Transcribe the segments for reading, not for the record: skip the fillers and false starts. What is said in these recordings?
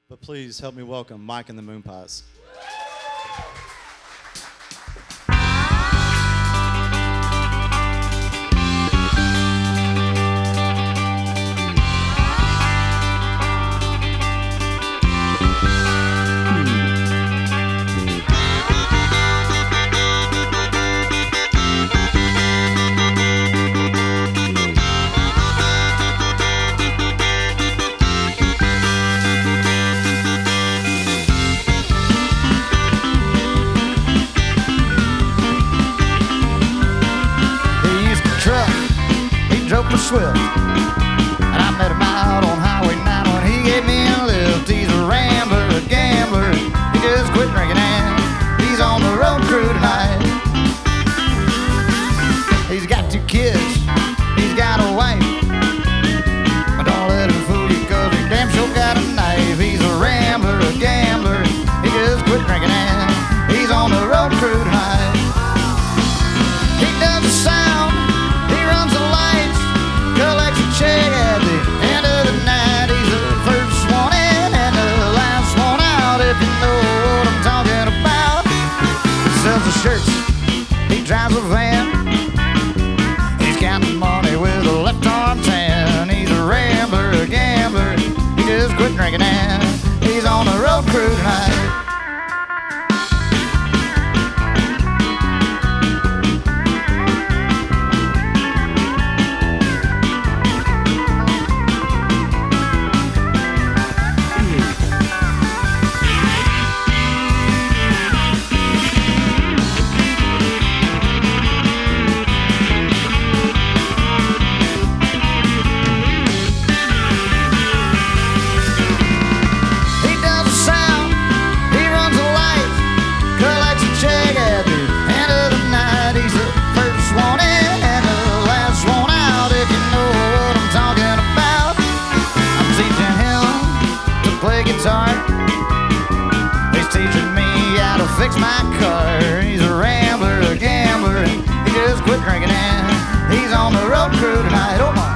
But please help me welcome Mike and the Moonpies. Swift, and I met him out on Highway 9 when he gave me a lift. He's a rambler, a gambler, he just quit drinking and he's on the road crew tonight. He's got 2 kids, he's got a wife, but don't let him fool you 'cause he damn sure got a knife. He's a rambler, a gambler, he just quit drinking and he's on the road crew tonight. He does the sound, he runs the lights, collects a check at the end of the night. He's the first one in and the last one out, if you know what I'm talking about. He sells the shirts, he drives a van, he's counting money with a left arm tan. He's a rambler, a gambler, he just quit drinking and he's on the road crew tonight. He's teaching me how to fix my car. He's a rambler, a gambler, he just quit drinking and he's on the road crew tonight. Oh my.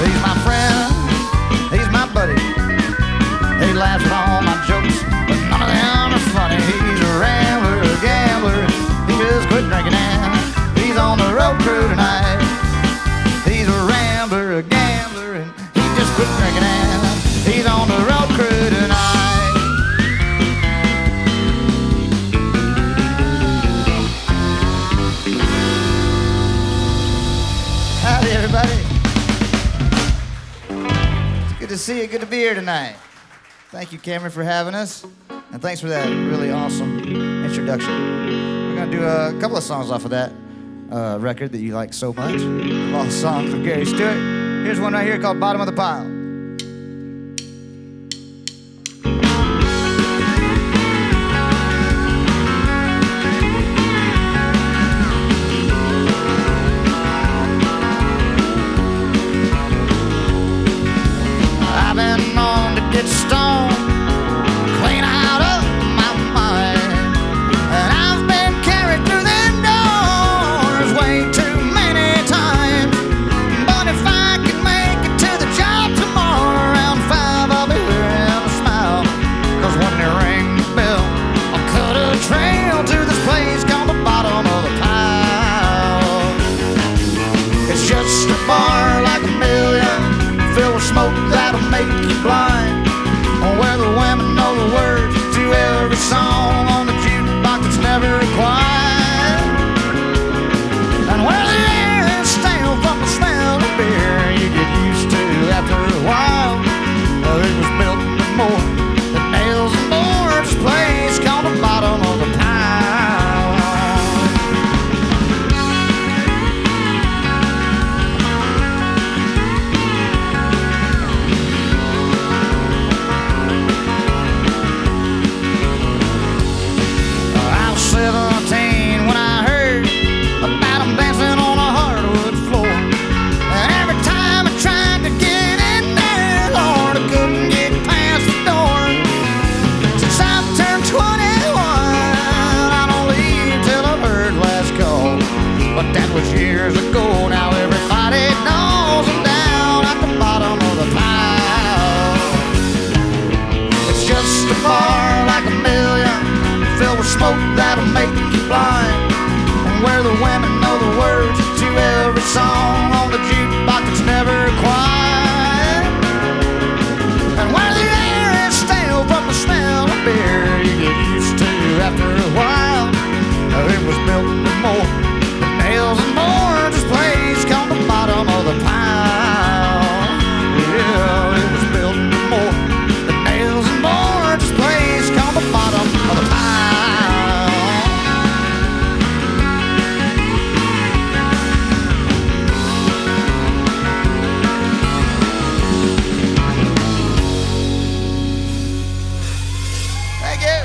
He's my friend, he's my buddy, he laughs at all my jokes, but none of them are funny. He's a rambler, a gambler, he just quit drinking and he's on the road crew tonight. He's a rambler, a gambler, and he just quit drinking and he's on the road crew tonight. Howdy, everybody. It's good to see you, good to be here tonight. Thank you, Cameron, for having us, and thanks for that really awesome introduction. We're going to do a couple of songs off of that record that you like so much, The Lost Songs of Gary Stewart. Here's one right here called Bottom of the Pile. I've been known to get stoned clean out of my mind, and I've been carried through them doors way too many times. But if I can make it to the job tomorrow, smoke that'll make you blind, and where the women know the words to every song on the jukebox that's never quiet, and where the air is stale from the smell of beer you get used to after a while. It was built with more than nails and more, this place called the bottom of the pile. Yeah, it was built with more than nails and more, this place called the bottom of the pile. Thank you.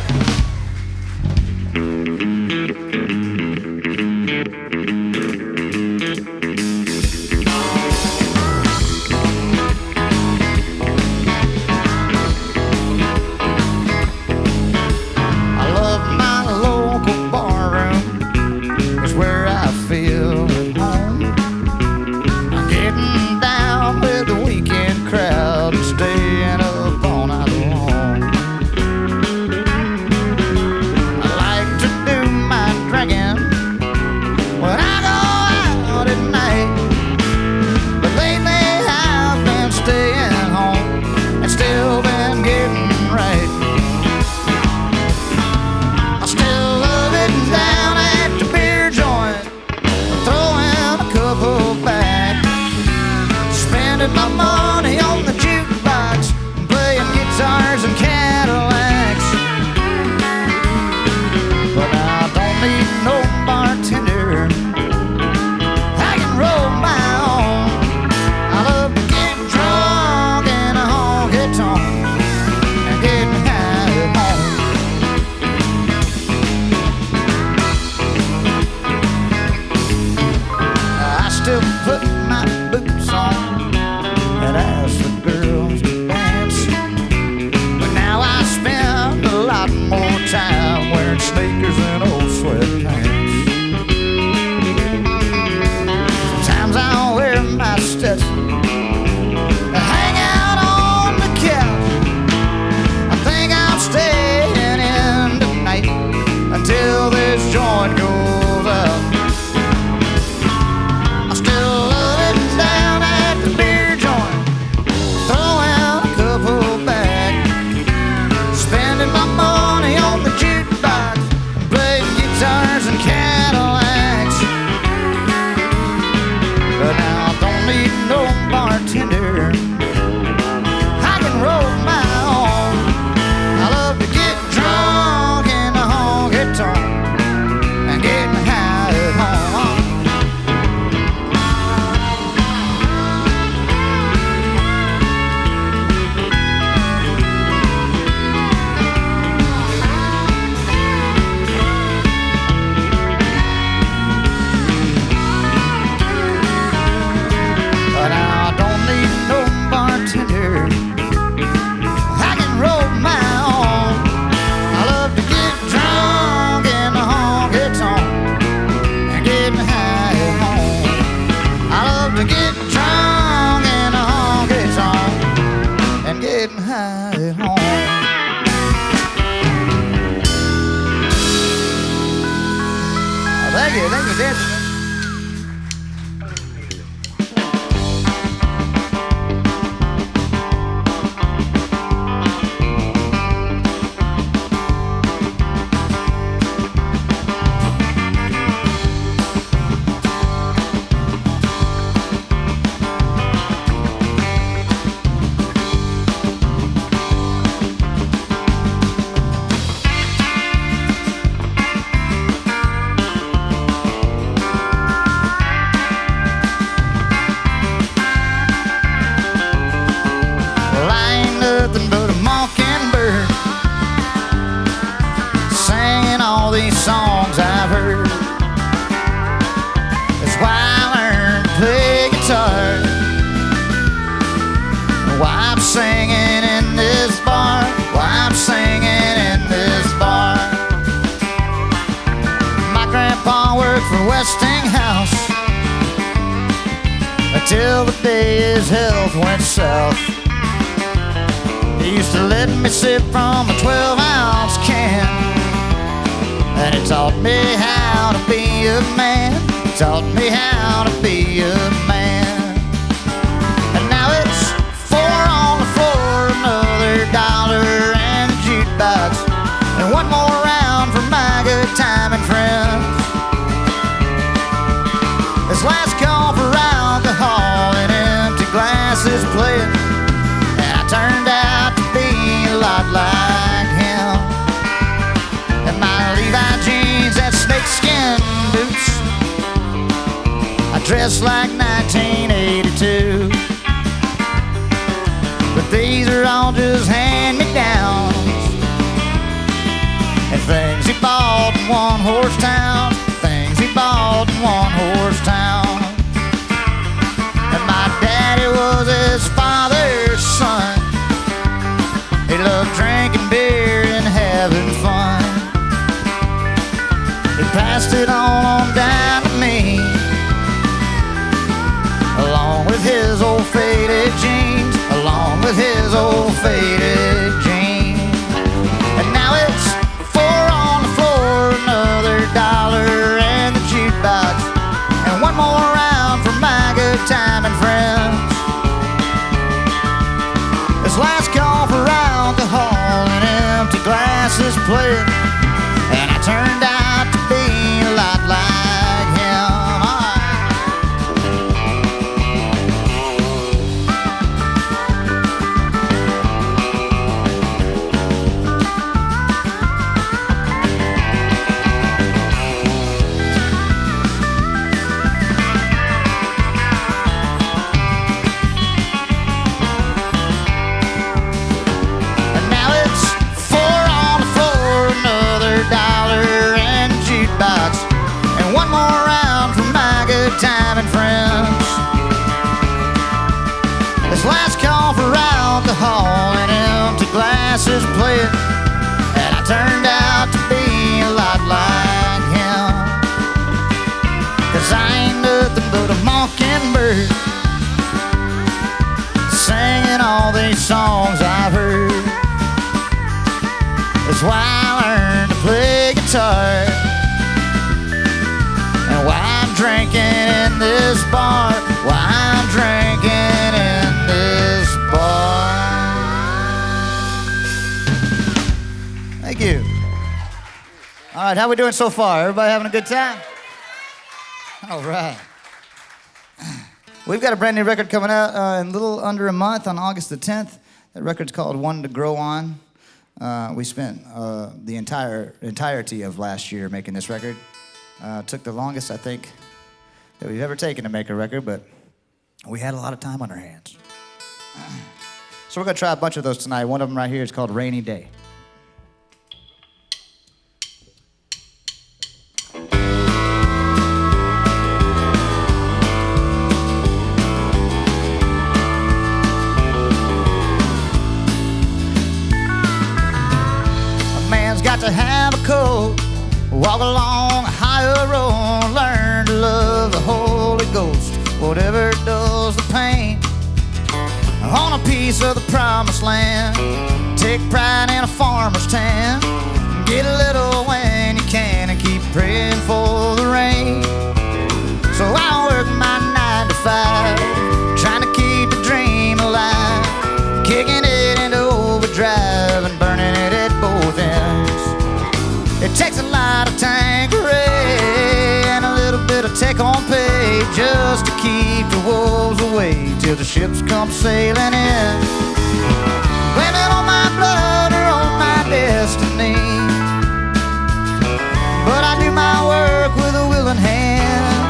My money on the jukebox, playing guitars and Cadillacs. But I don't need no bartender, I can roll my own. I love to get drunk in a honky-tonk and get high at home. I still put my boots on and ask the girls to dance, but now I spend a lot more time wearing sneakers and old sweatpants. Sometimes I'll wear my Stetson and hang out on the couch. I think I'm staying in tonight until this joint goes out. I still love it down at the beer joint, throwing a couple back, spending my money on the jukebox, playing guitars and Cadillacs. But now I don't need no bartender, I can roll my own. I love to get drunk in the honky-tonk and get high at home. But now I don't need no bartender, I can roll my own. I love to get drunk in the honky-tonk and get high at home. I love to get drunk in the honky-tonk and get high at home. Thank you, Dad. Nothing but a mockingbird, singing all these songs I've heard. That's why I learned to play guitar, why I'm singing in this bar, why I'm singing in this bar. My grandpa worked for Westinghouse until the day his health went south. He used to let me sip from a 12-ounce can And it taught me how to be a man. It taught me how to be a man. And now it's 4 on the floor, another $1 and a jukebox, and one more round for my good time and friends. This last call for alcohol and empty glasses playing, and I turned out to be a lot like him. And my Levi jeans and snakeskin boots, I dress like 1982. But these are all just hand-me-downs, and things he bought in one-horse towns, things he bought in one-horse towns. And my daddy was his father's son. He loved drinking beer and having fun. He passed it on down to me, along with his old faded jeans, along with his old faded jeans. And now it's 4 on the floor, another $1 and the jukebox, and one more round for my good time and friends. This last call for alcohol and empty glasses playing, and I turned out to be a lot like him. Time and friends. This last call for alcohol and empty glasses playing, and I turned out to be a lot like him. 'Cause I ain't nothing but a mockingbird, singing all these songs I've heard. That's why I learned to play guitar, and why I'm drinking in this bar, why I'm drinking in this bar. Thank you. All right, how we doing so far? Everybody having a good time? All right. We've got a brand new record coming out in a little under a month on August the 10th. That record's called One to Grow On. We spent the entirety of last year making this record. Took the longest, I think, that we've ever taken to make a record, but we had a lot of time on our hands. So we're going to try a bunch of those tonight. One of them right here is called Rainy Day. A man's got to have a coat, walk along a higher road, learn to love the Holy Ghost, whatever does the pain. On a piece of the promised land, take pride in a farmer's tan, get a little when you can and keep praying for the rain. So I work my 9 to 5, trying to keep the dream alive, kicking it into overdrive and burning it at both ends. It takes a lot of tankeray and a little bit of take on pay just to keep the wolves away till the ships come sailing in. Blame it on my blood or on my destiny, but I do my work with a willing hand.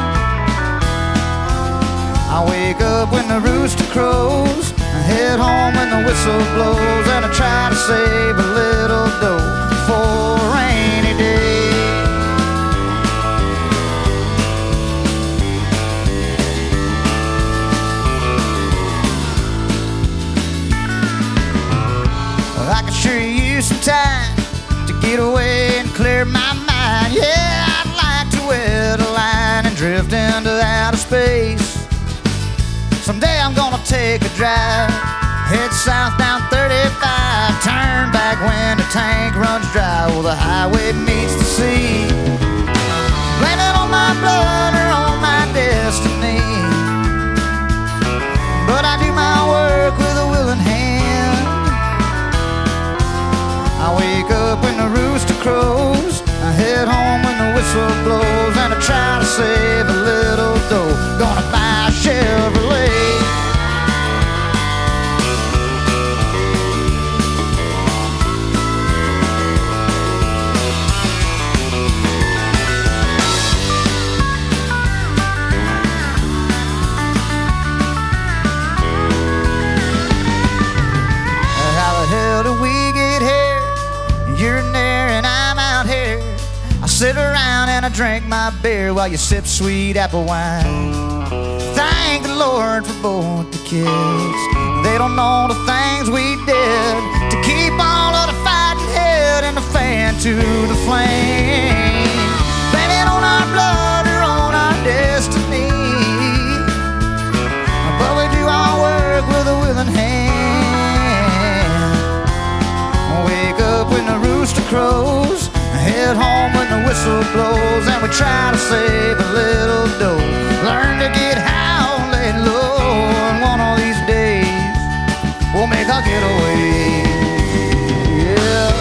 I wake up when the rooster crows, I head home when the whistle blows, and I try to save a little dough for a rainy day. Well, I could sure use some time to get away and clear my mind. Yeah, I'd like to wet a line and drift into outer space. Someday I'm gonna take a drive, head south down 35, turn back when the tank runs dry, well the highway meets the sea. whistle blows, and I try to save a little dough. Gonna buy a Chevrolet. How the hell did we get here? You're in there and I'm out here. I sit around and I drink my beer while you sip sweet apple wine. Thank the Lord for both the kids. They don't know the things we did to keep all of the fighting head and the fan to the flame. Blame it on our blood or on our destiny, but we do our work with a willing hand. Wake up when the rooster crows, head home when the whistle blows, and we try to save a little dough. Learn to get high and lay low, and one of these days we'll make our getaway. Yeah.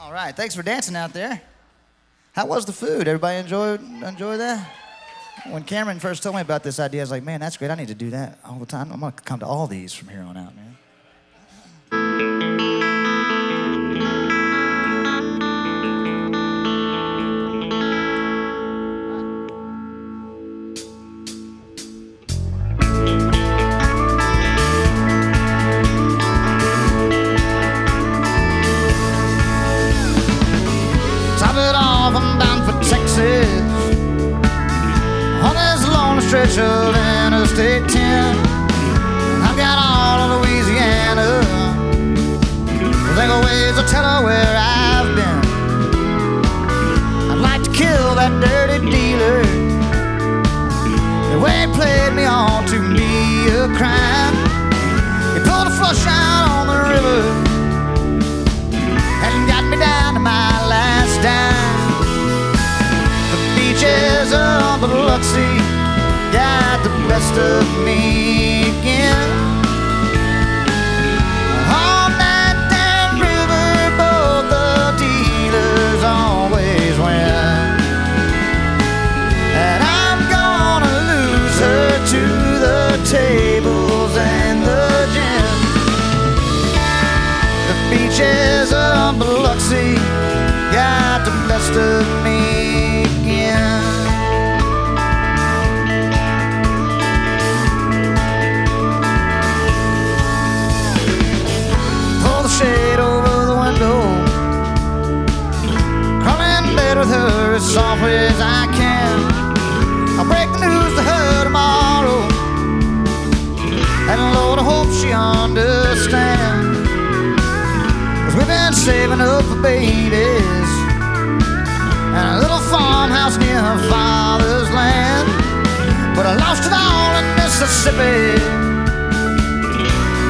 All right, thanks for dancing out there. How was the food? Everybody enjoy that? When Cameron first told me about this idea, I was like, man, that's great. I need to do that all the time. I'm gonna come to all these from here on out, man. Top it off, I'm bound for Texas on this long stretch of Interstate 10. I've got all of Louisiana. I think of ways to tell her where I've been. I'd like to kill that dirty dealer. The way he played me on to be a crime. He pulled a flush out on the river and got me down to my last dime. The beaches of Biloxi got the best of me again. On that damn river boat, the dealers always win, and I'm gonna lose her to the tables and the gin. The beaches of Biloxi got the best of me again. Pull the shade over the window, crawl in bed with her as softly as I can. I'll break the news to her tomorrow, and Lord, I hope she understands. We've been saving up for babies and a little farmhouse near her father's land, but I lost it all in Mississippi,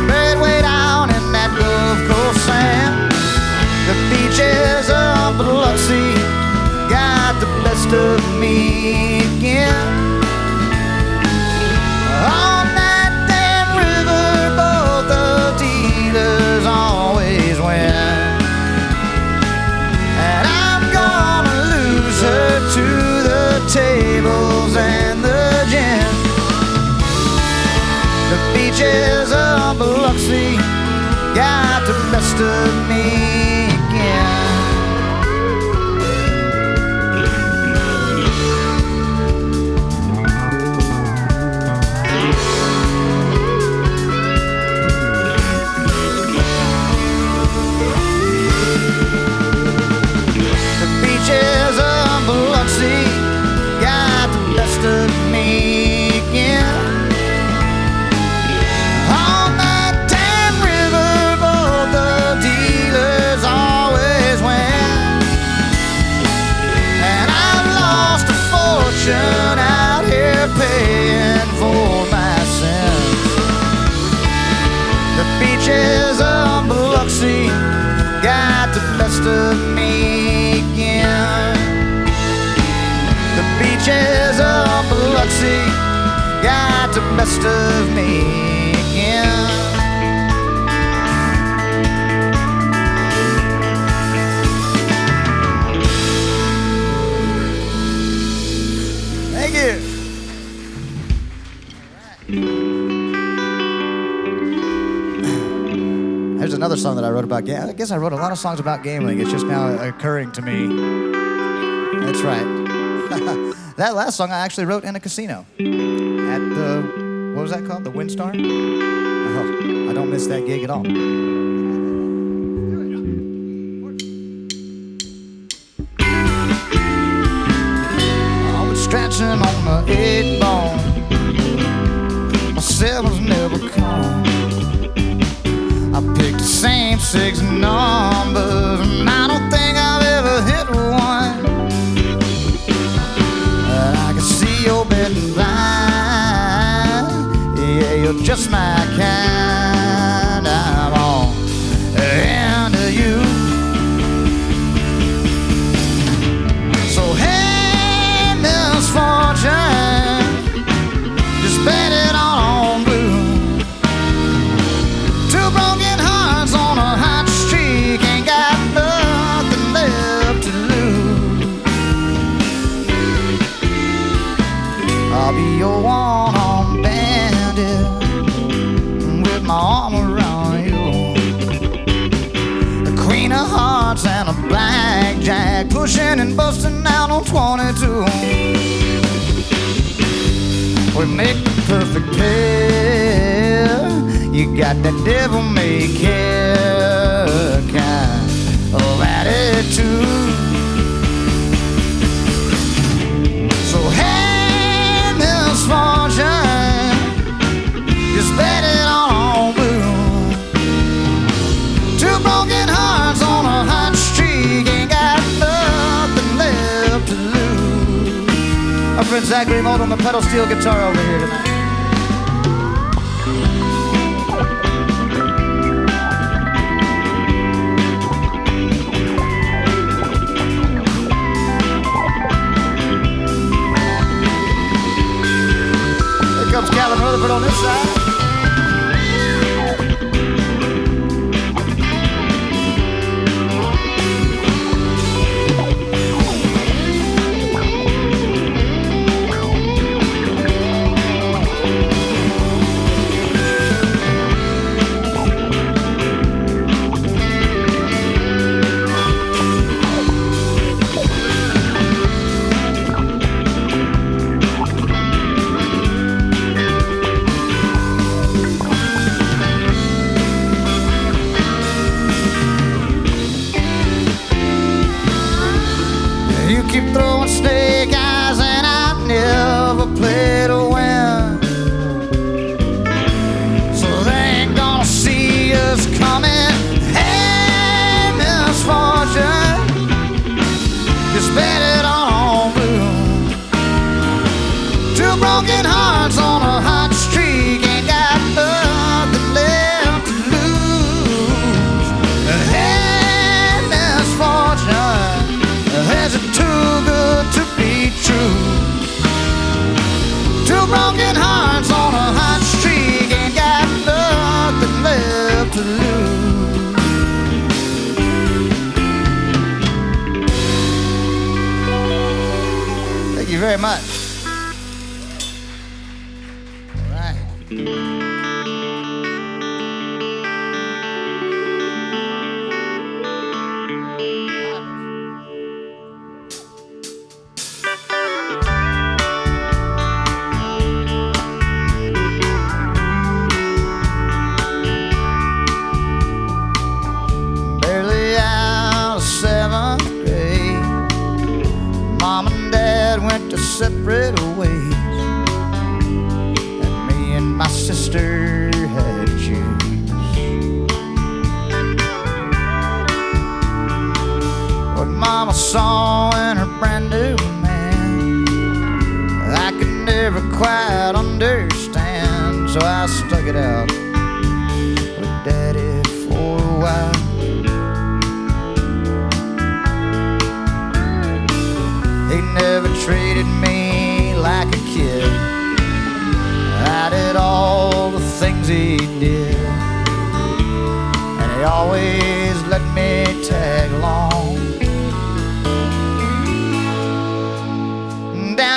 buried way down in that Gulf Coast sand. The beaches of Biloxi got the best of me again. On that damn river boat, the dealers always win, and I'm gonna lose her to the tables and the gin. The beaches of Biloxi got the best of me again. The beaches of Biloxi got the best of me again. On that damn river boat, the dealers always win, and I've lost a fortune out here paying of me again. The beaches of Biloxi got the best of me again. Thank you. There's another song that I wrote about gambling. I guess I wrote a lot of songs about gambling. It's just now occurring to me. That's right. That last song I actually wrote in a casino. At the, what was that called? The Windstar? Oh, I don't miss that gig at all. I was scratching on the 8 ball. My 7's never come. I picked the same 6 numbers, and I don't think I've ever hit one. But I can see you're betting blind. Yeah, you're just my kind. I'm all into you. So hey, Miss Fortune, just bet it on blue. Two broken hearts on a hot streak, ain't got nothing left to lose. I'll be your one-armed bandit with my arm around you. The queen of hearts and a blackjack, pushing and busting out on 22. We make the perfect pair. You got that devil-may-care kind of attitude. So hey, Miss Fortune, just bet it on blue. Two broken hearts on a hot streak, ain't got nothing left to lose. Our friend Zach Remote on the pedal steel guitar over here tonight. Comes Calvin Rutherford on this side. You keep throwing snake eyes and I never play to win. So they ain't gonna see us coming. Hey, Miss Fortune, just bet it on blue. Two broken hearts on a hot streak, ain't got nothing left to lose. Hey, Miss Fortune, is it too good to be true? Two broken hearts on a hot streak, ain't got nothing left to lose. Thank you very much. All right. Barely out of 7th grade, Mom and Dad went to separate ways, and me and my sister had to choose. What Mama saw in her brand new man, I could never quite understand, so I stuck it out with Daddy for a while.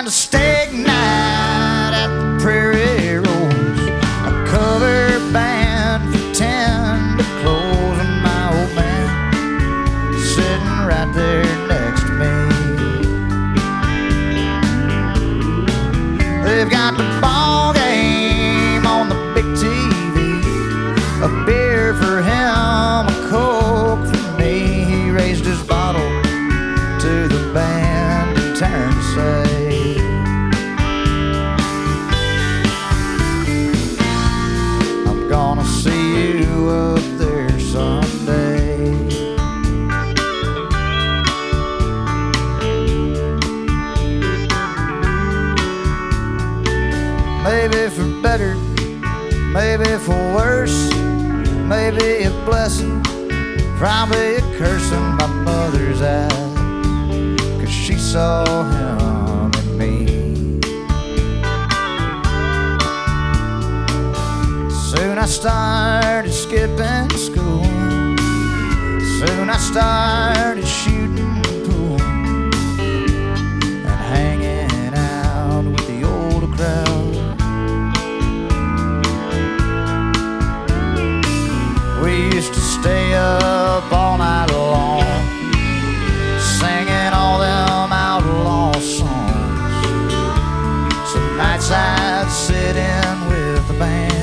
a steak night at the Prairie Rose. A cover band for 10 to close, and my old man sitting right there next to me. They've got the ball game on the big TV, a beer for him, a Coke for me. He raised his bottle to the band and turned to say, I'm gonna see you up there someday. Maybe for better, maybe for worse, maybe a blessing, probably a curse in my mother's eyes, 'cause she saw him in me. Soon I started skipping school, soon I started shooting pool and hanging out with the older crowd. We used to stay up all night long, singing all them outlaw songs. Some nights I'd sit in with the band.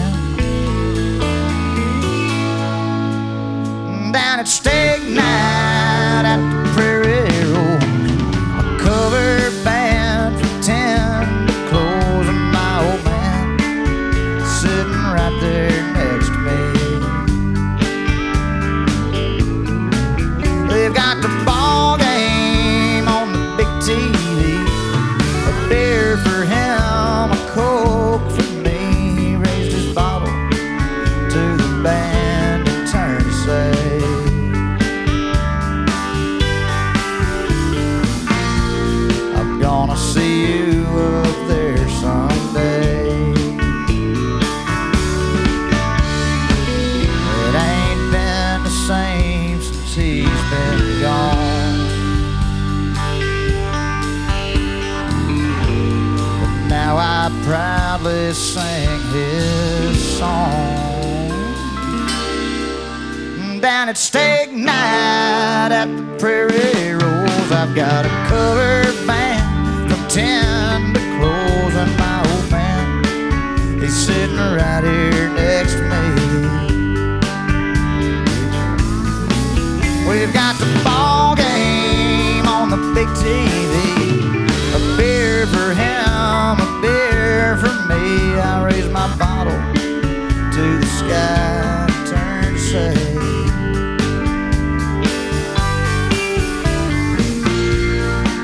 Down at steak night at the Prairie Road, a cover band for 10 to close, and my old man sitting right there next to me. They've got the ball game on the big TV, a beer for him, a Coke for me. He raised his bottle to the band and turned to say, I'm gonna see you up there someday. It ain't been the same since he's been gone, but now I proudly sing his song. Down at steak night at the Prairie Rose, I've got a cover band from 10 to close, and my old man, he's sitting right here next to me. We've got the ball game on the big TV, a beer for him, a beer for me. I raise my bottle to the sky and turn to say,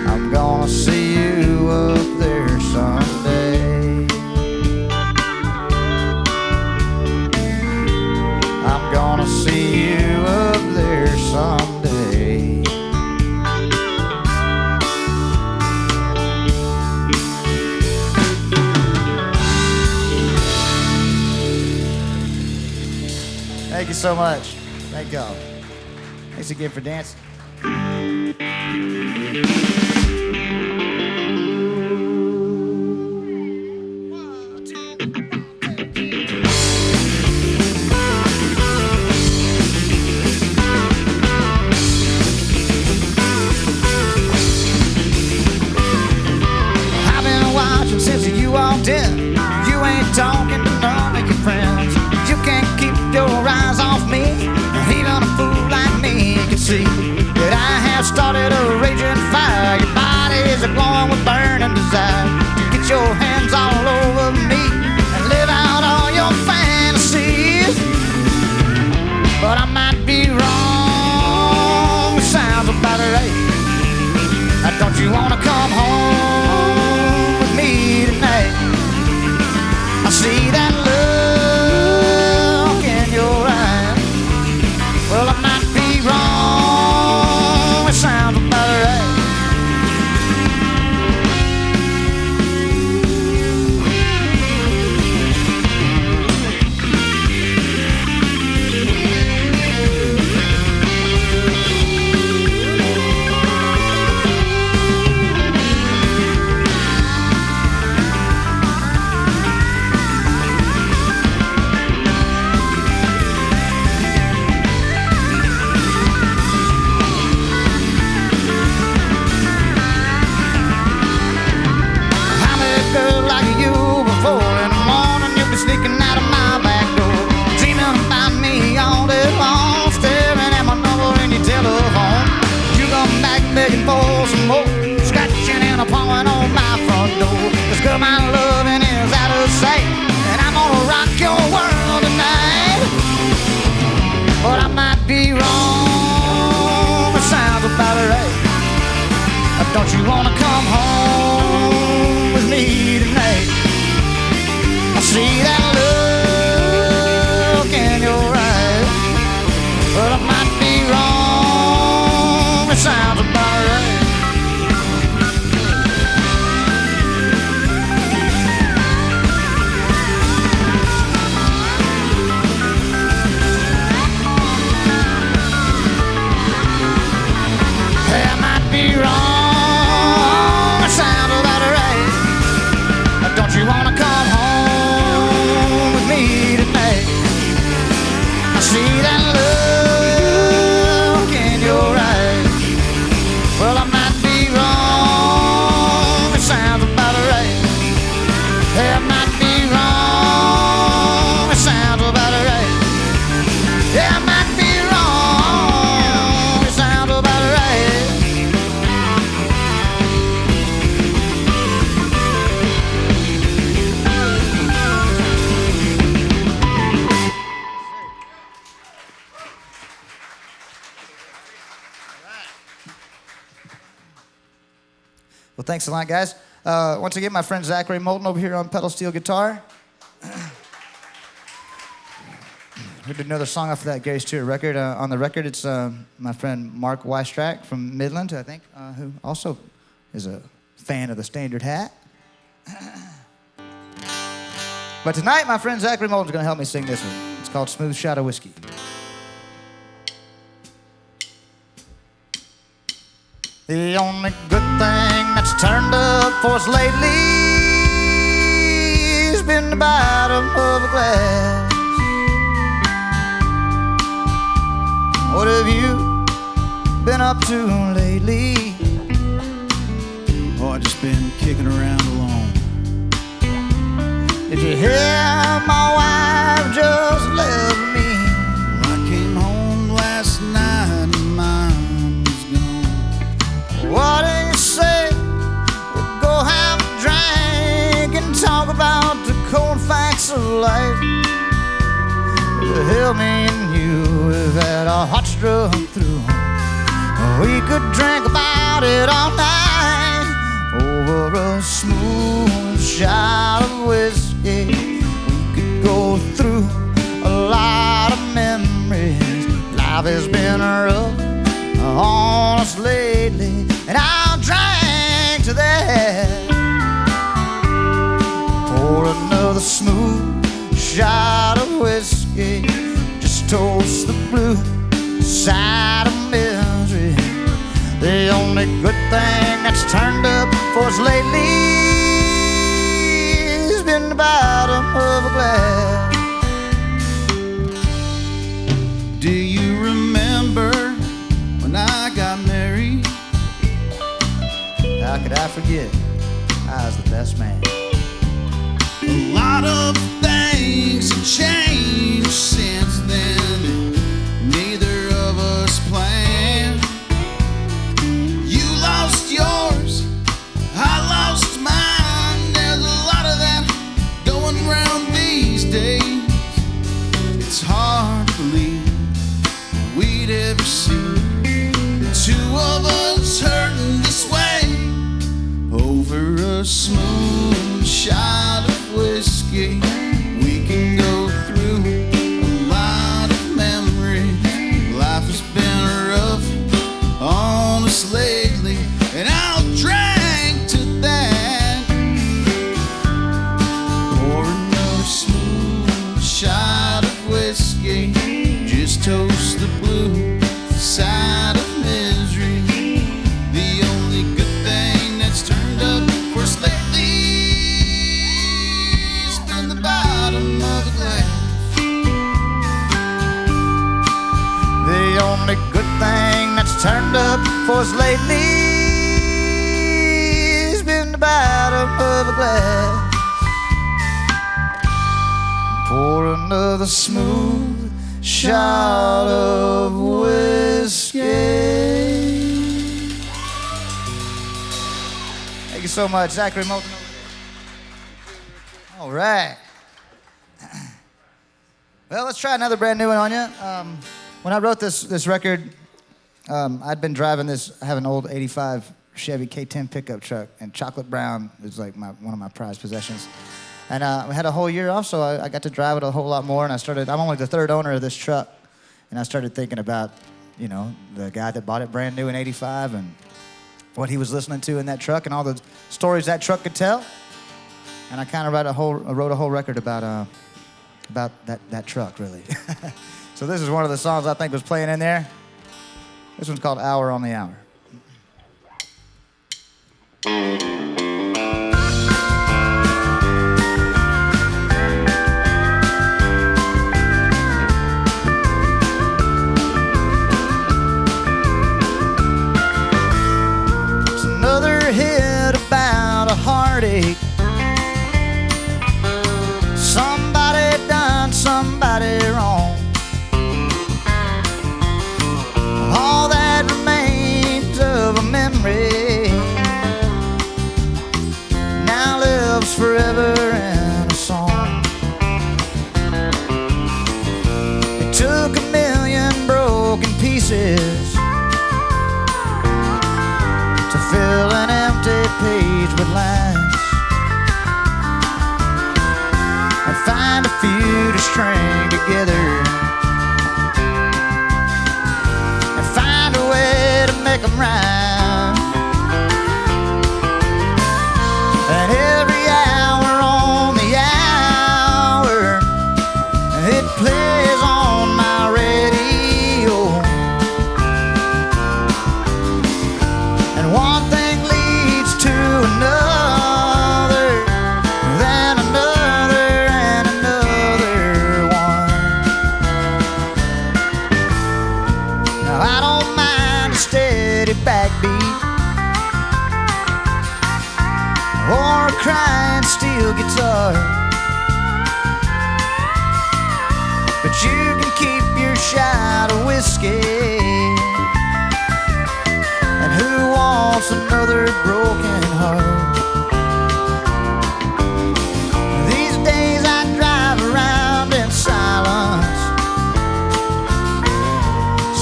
I'm gonna see you up there someday. I'm gonna see you up there someday. Thank you so much. Thank y'all. Thanks again for dancing. I've been watching since you walked in. You ain't talking to none of your friends. You can't keep your eyes off me, and even a fool like me can see that I have started a raging fire. Your body is glowing with burning desire to get your hands all over me and live out all your fantasies. But I might be wrong, it sounds about right. Now don't you wanna come home with me tonight? I see that look in your eyes. Well, I might be wrong, it sounds about right. Don't you wanna come home with me tonight? I see that look in your eyes, but I might be wrong. It sounds about right. Hey, I might be wrong. It sounds about right. Don't you wanna come home with me tonight? I see that look in your eyes. Well, I might be wrong. It sounds about right. Hey, I might be wrong. It sounds about right. Yeah, I might be wrong. It sounds about right. Well, thanks a lot, guys. Once again, my friend Zachary Moulton over here on pedal steel guitar. We did another song off of that Gary Stewart record. On the record, it's my friend Mark Weistrack from Midland, I think, who also is a fan of the standard hat. But tonight, my friend Zachary Moulton's going to help me sing this one. It's called Smooth Shot of Whiskey. The only good thing that's turned up for us lately has been the bottom of a glass. What have you been up to lately? Oh, I just been kicking around alone. Did you hear my wife just left me? Well, I came home last night and mine was gone. What do you say? We'll go have a drink and talk about the cold facts of life. Help me and you, we've had our hearts struck through. We could drink about it all night over a smooth shot of whiskey. We could go through a lot of memories. Life has been rough on us lately, and I'll drink to that. Pour another smooth shot of whiskey. Just toast the blue side of misery. The only good thing that's turned up for us lately has been the bottom of a glass. Do you remember when I got married? How could I forget? I was the best man. A lot of things have changed since then. Neither of us planned. You lost yours, I lost mine. There's a lot of that going around these days. It's hard to believe we'd ever see the two of us hurting this way over a smooth shot of whiskey. We can go through a lot of memories. Life has been rough on us lately, and I'll drink to that. Pour another smooth shot of whiskey. Just toast the blue side of misery. The only good thing that's turned up for us lately has been the bottom of the glass. The only good thing that's turned up for us lately has been the bottom of a glass. Pour another smooth shot of whiskey. Thank you so much, Zachary Moulton. All right. Well, let's try another brand new one on you. When I wrote this record, I'd been driving this. I have an old '85 Chevy K10 pickup truck, and chocolate brown is like one of my prized possessions. And I had a whole year off, so I got to drive it a whole lot more. And I'm only the third owner of this truck, and I started thinking about, you know, the guy that bought it brand new in '85 and what he was listening to in that truck and all the stories that truck could tell. And I kind of wrote a whole record about that truck, really. So this is one of the songs I think was playing in there. This one's called Hour on the Hour. It's another hit about a heartache. Somebody done somebody wrong. All that remains of a memory now lives forever in a song. It took 1,000,000 broken pieces to fill an empty page with lines, and find a few to string together, and find a way to make them rhyme. And every hour on the hour, it plays on my radio. And one thing leads to another, then another and another one. Now I don't mind a steady backbeat or a crying steel guitar, but you can keep your shot of whiskey. And who wants another broken heart? These days I drive around in silence,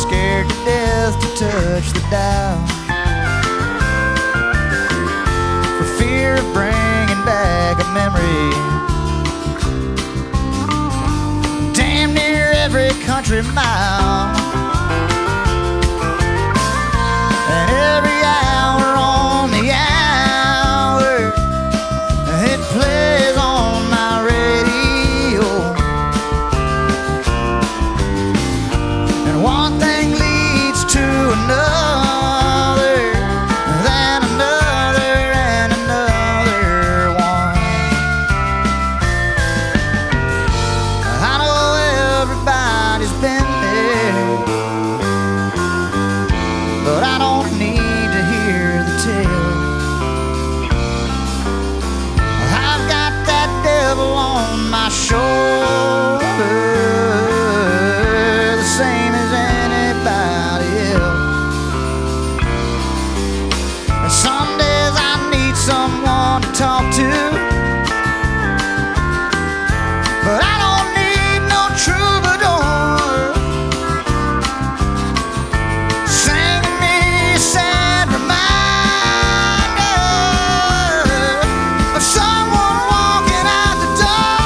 scared to death to touch the dial, for fear of bringing back a memory. Damn near every country mile, and every hour on the hour, it plays on my radio. And one thing leads to another, then another and another one. I know everybody's been there, but I don't need to hear the tale. I've got that devil on my shoulder, the same as anybody else. And some days I need someone to talk to, but I don't need no troubadour singing me a sad reminder of someone walking out the door.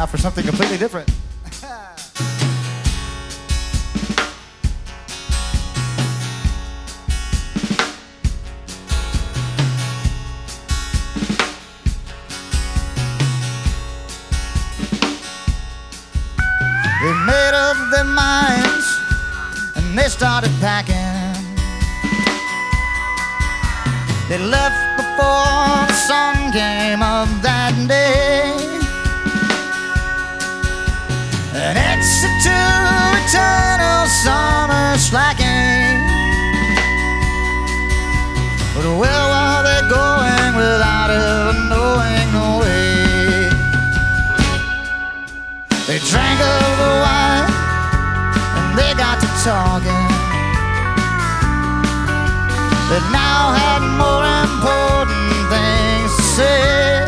now for something completely different. They made up their minds and they started packing. They left before the sun came up that day. An exit to eternal summer slacking. But where were they going without ever knowing the way? They drank of the wine and they got to talking. They now had more important things to say.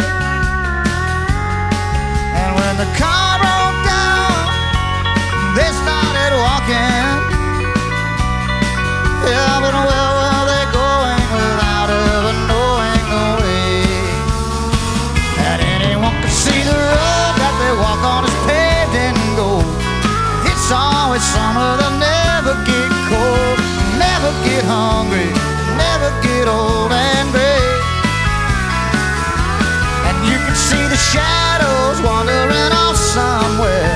And when the car broke down, they started walking. Yeah, but where were they going without ever knowing the way? And anyone could see the road that they walk on is paved in gold. It's always summer, they'll never get cold, never get hungry, never get old and gray. And you can see the shadows wandering off somewhere.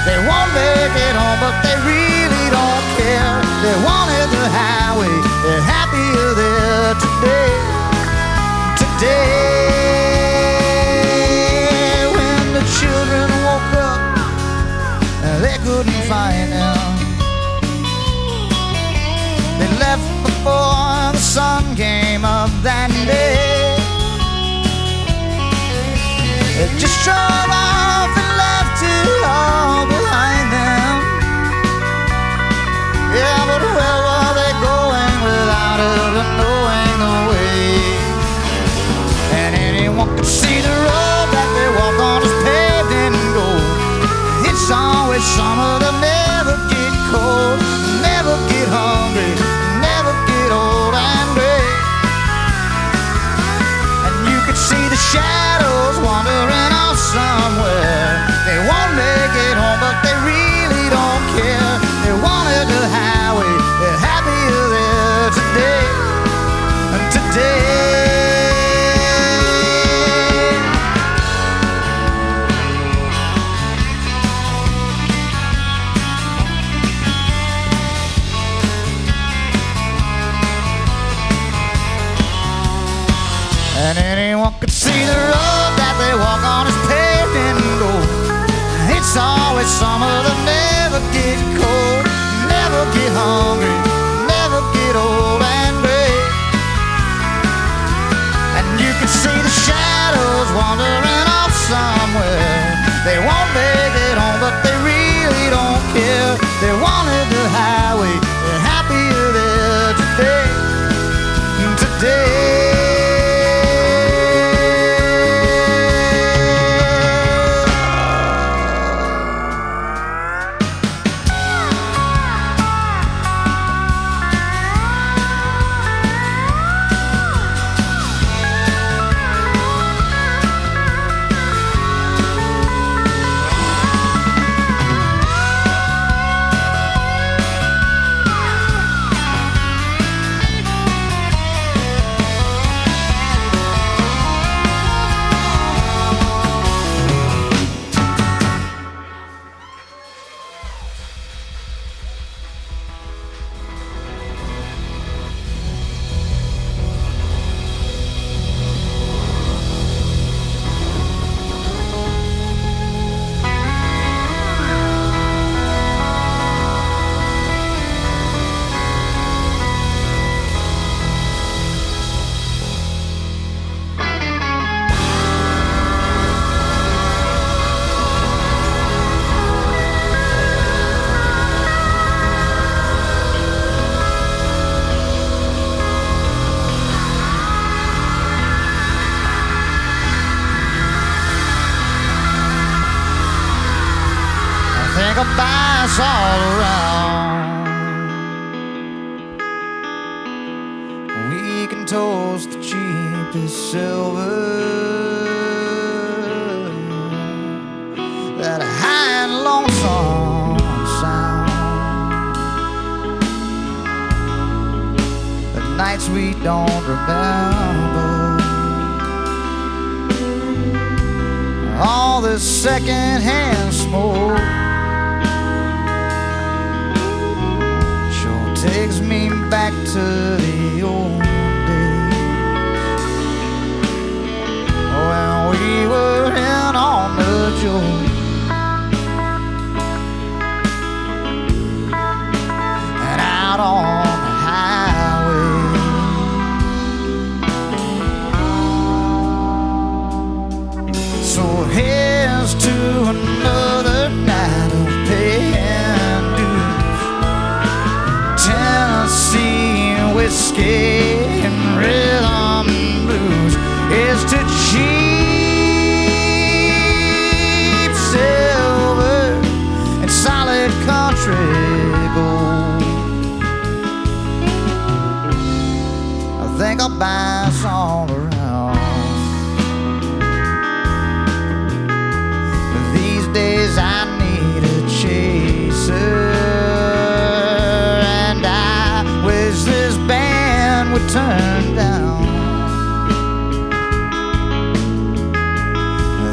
They won't make it home, but they really don't care. They wanted the highway, they're happier there today. Today, when the children woke up, they couldn't find them. They left before the sun came up that day. They just drove off and left it all behind them. Yeah, but where were they going without ever knowing the way? And anyone could see the road that they walk on is paved in gold. It's always summer, they'll never get cold, never get hungry, never get old and gray. And you could see the shadows wandering off somewhere. They won't make it home, but they really don't care. They wanted the highway, they're happier there today. And today, and anyone could see the road that they walk on is paved in gold. It's always summer, they'll never get cold, never get hungry, never get old and gray. And you can see the shadows wandering off somewhere. They won't make it home, but they really don't care. They wanted the highway, they're happier there today. Today. Think of bias all around. We can toast the cheapest silver lonesome sound. The nights we don't remember, all this secondhand smoke sure takes me back to the old days when we were in on the joke and out on the highway. So here's to another night of paying dues. Tennessee whiskey and rhythm and blues is to cheap silver and solid country gold. I think I'll buy us all around. Days I need a chaser, and I wish this band would turn down.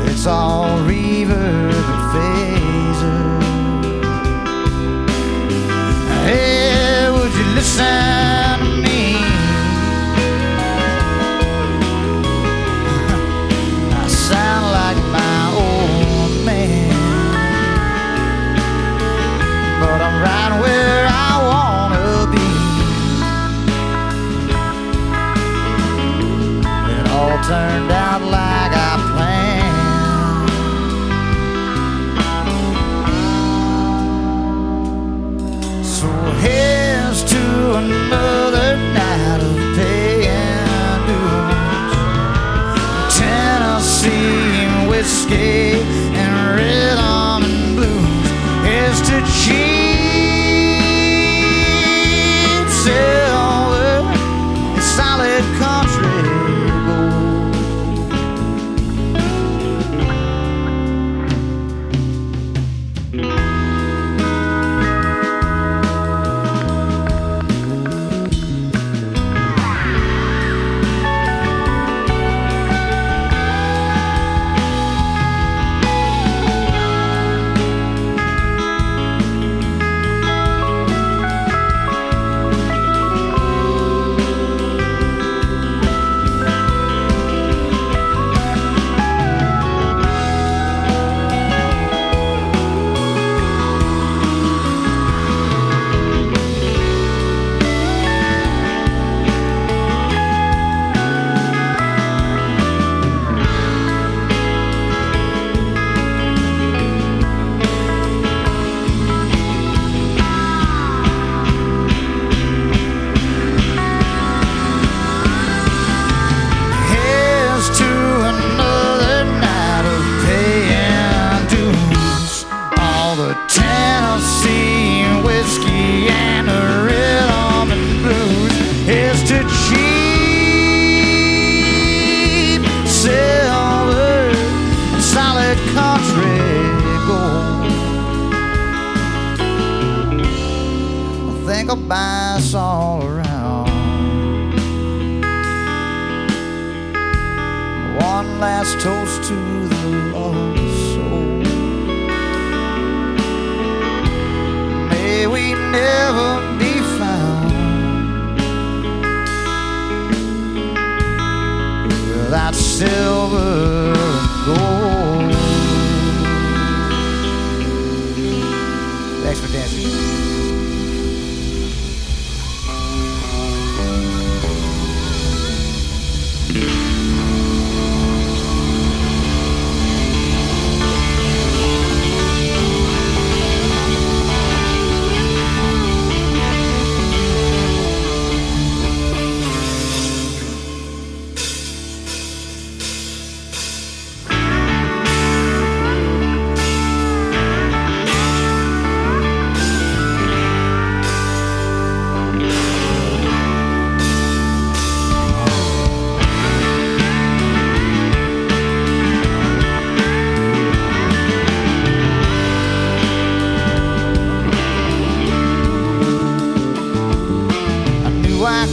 It's all reverb and phaser. Hey, would you listen to me? I sound like my old man, but I'm right where I wanna be. It all turned out like I planned. So here's to another night of paying dues. Tennessee whiskey and rhythm and blues is to cheap silver and solid country gold. I'll buy us all around. One last toast to the lost soul. May we never be found without silver and gold. Thanks for dancing.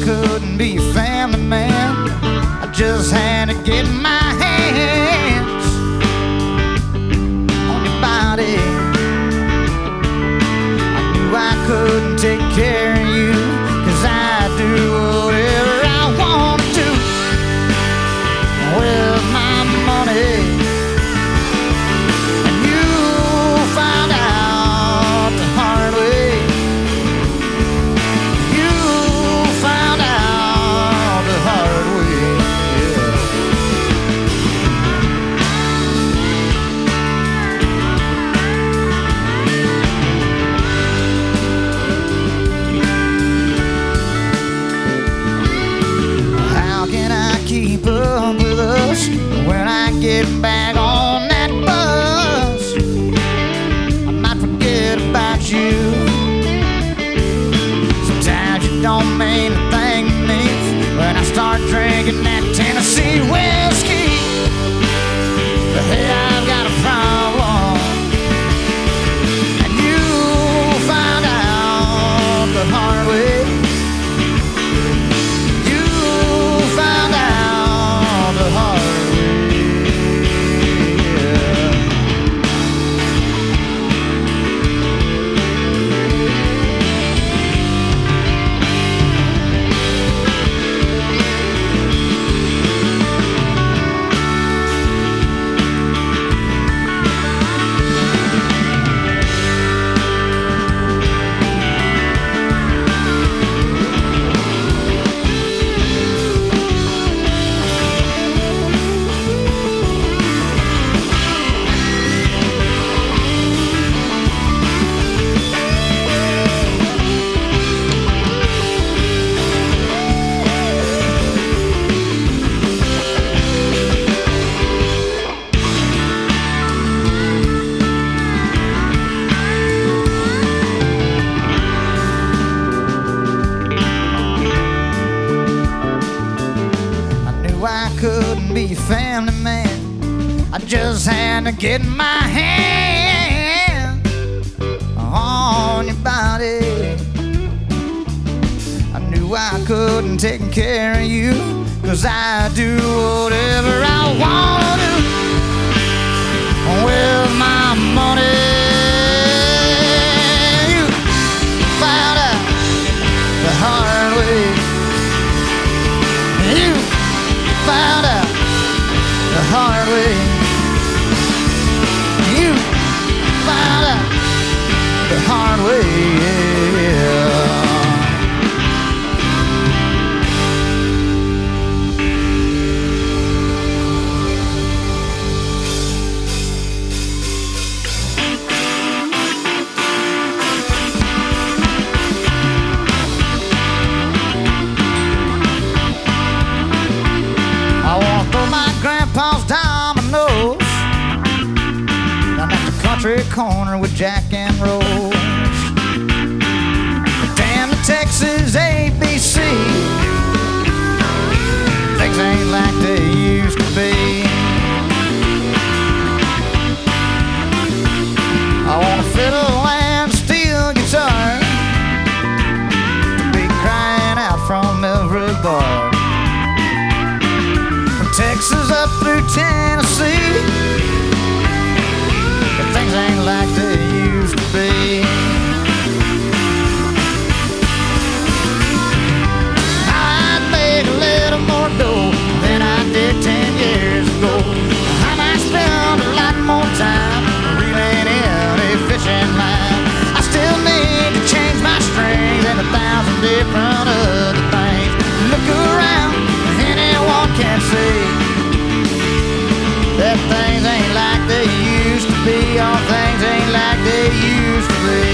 couldn't be a family man. I just had to get my hands on your body. I knew I couldn't take care of you, 'cause I do whatever I want to with my money. And you found out the hard way. You found out the hard way, yeah. How can I keep up with us when I get back on that bus? I might forget about you. Sometimes you don't mean a thing to me when I start drinking that Tennessee whiskey. But hey, I've got a problem, and you found out the hard way. You found out the hard way, yeah. I knew I couldn't be a family man. I just had to get my hand on your body. I knew I couldn't take care of you, 'cause I do whatever I want to with my money. You found out the hard way. You found out the hard way. You found out the hard way, yeah. I wanna throw my grandpa's dominoes down at the country corner with Jack and Rose. Down to Texas ABC, things ain't like they used to be. I want a fiddle and steel guitar to be crying out from every bar. From Texas up through Tennessee, but things ain't like they used to be. I'd make a little more dough than I did 10 years ago. I might spend a lot more time reeling in a fishing line. I still need to change my strings and 1,000 different other things. Look around, anyone can see that things ain't like they used to be. All things ain't like they used to be.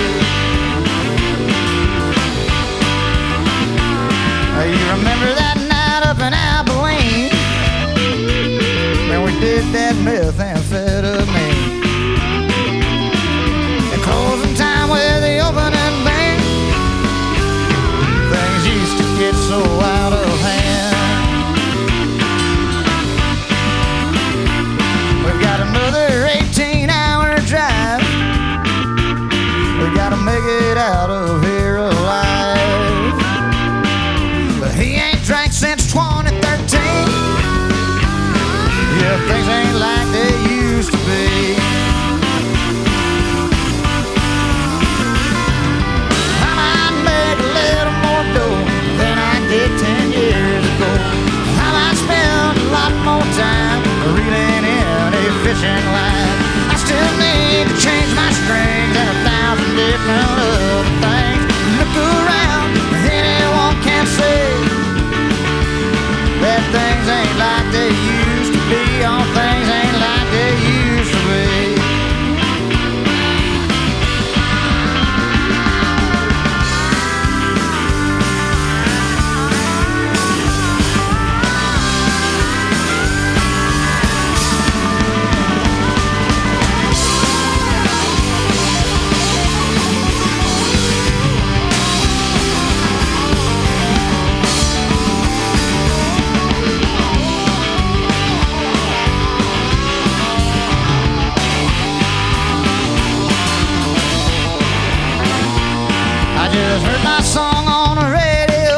my song on the radio.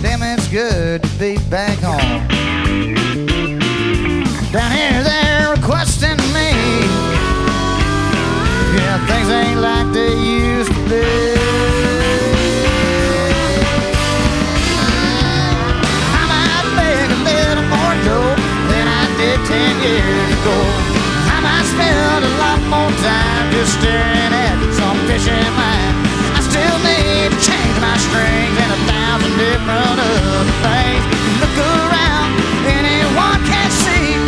Damn, it's good to be back home. Down here they're requesting me. Yeah, things ain't like they used to be. I might make a little more dough than I did 10 years ago. I might spend a lot more time just staring at some fishing line. I still need to change my strings and 1,000 different other things. Look around, anyone can see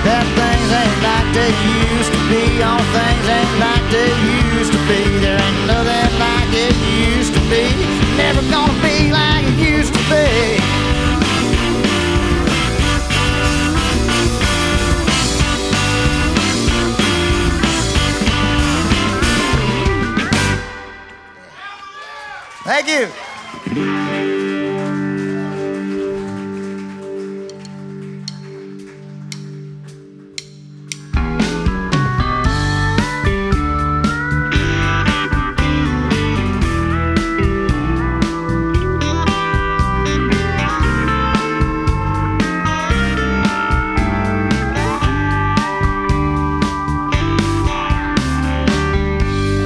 that things ain't like they used to be. All things ain't like they used to be. There ain't nothing like it used to be. Never gonna be like it used to be. Thank you.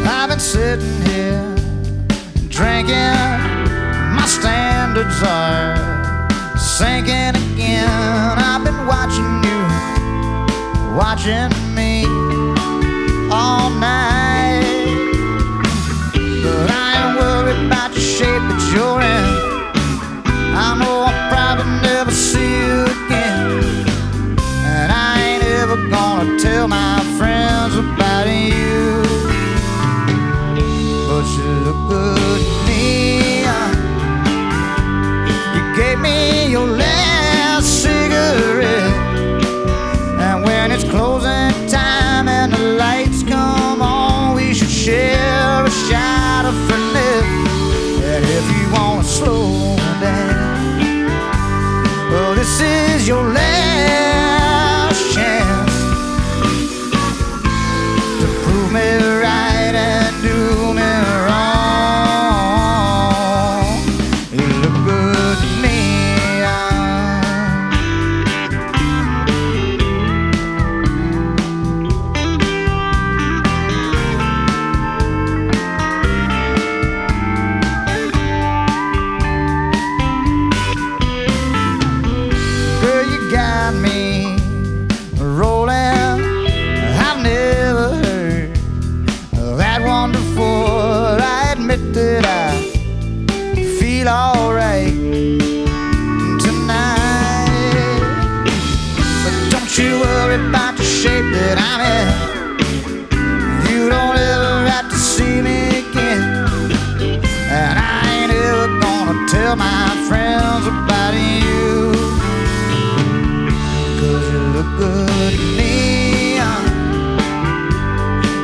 I've been sitting here drinking, my standards are sinking again. I've been watching you, watching me all night, but I ain't worried about the shape that you're in. I know I'll probably never see you again, and I ain't ever gonna tell my friends about you. But you look good to me. You gave me your last cigarette, and when it's closing time and the lights come on, we should share a shot of Fernet. And if you wanna slow down, well, this is your last chance to prove me right and do me wrong. You look good to me. Girl, you got me rolling. I've never heard that one before. I admit that I feel alright tonight, but don't you worry about the shape that I'm in. You don't ever have to see me again, and I ain't ever gonna tell my friends about you. 'Cause you look good to me.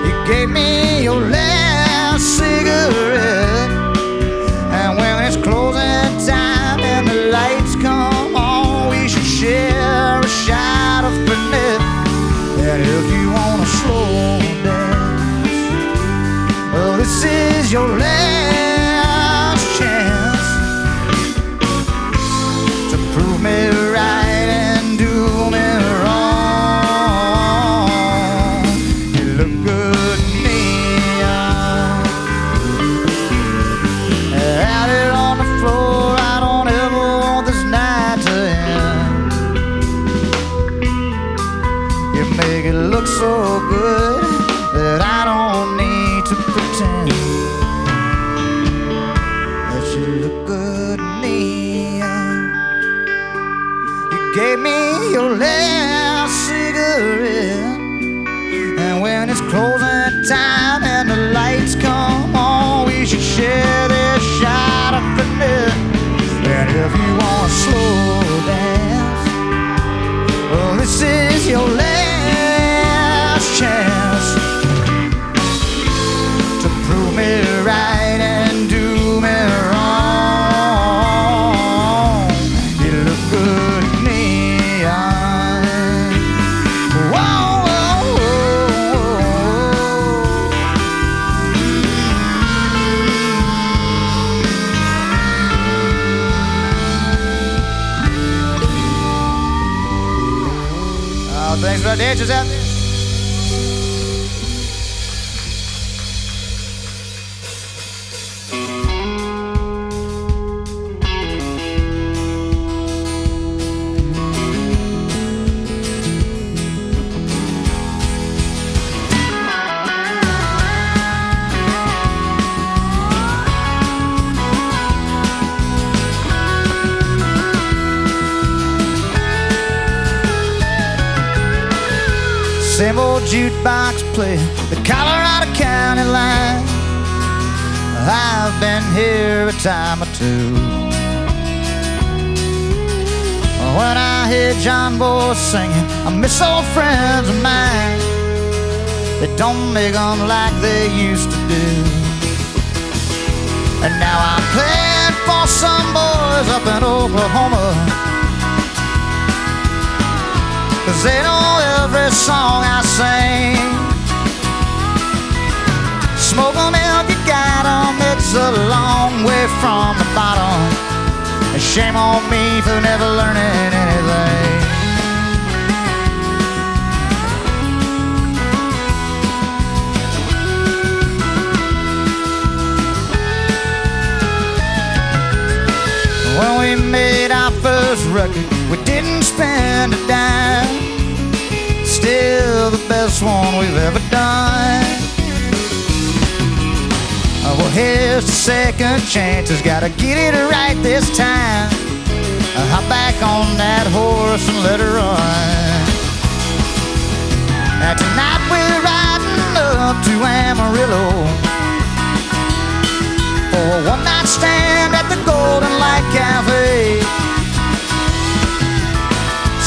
You gave me your last cigarette, and when it's closing time and the lights come on, we should share a shot of Fernet. And if you wanna slow dance, well, this is your last chance to prove me right and do me wrong. You look good to me. Out here on the floor, I don't ever want this night to end. You make it look so good that I don't need to pretend that you look good to me. You gave me your last cigarette, and when it's closing time and the lights come on, we should share this shot of Fernet. And if you want to slow dance, well, this is your last chance Oh, thanks for the dancers out there. Same old jukebox play the Colorado County line. I've been here a time or two. When I hear John Boy singing, I miss old friends of mine. They don't make them like they used to do. And now I'm playing for some boys up in Oklahoma, 'cause they know every song I sing. Smoke 'em if you got 'em, it's a long way from the bottom. And shame on me for never learning anything. When we made our first record, we didn't spend a dime. Still the best one we've ever done. Well, here's the second chance. Has gotta get it right this time. Hop back on that horse and let her run. And tonight we're riding up to Amarillo for a one-night stand at the Golden Light Cafe.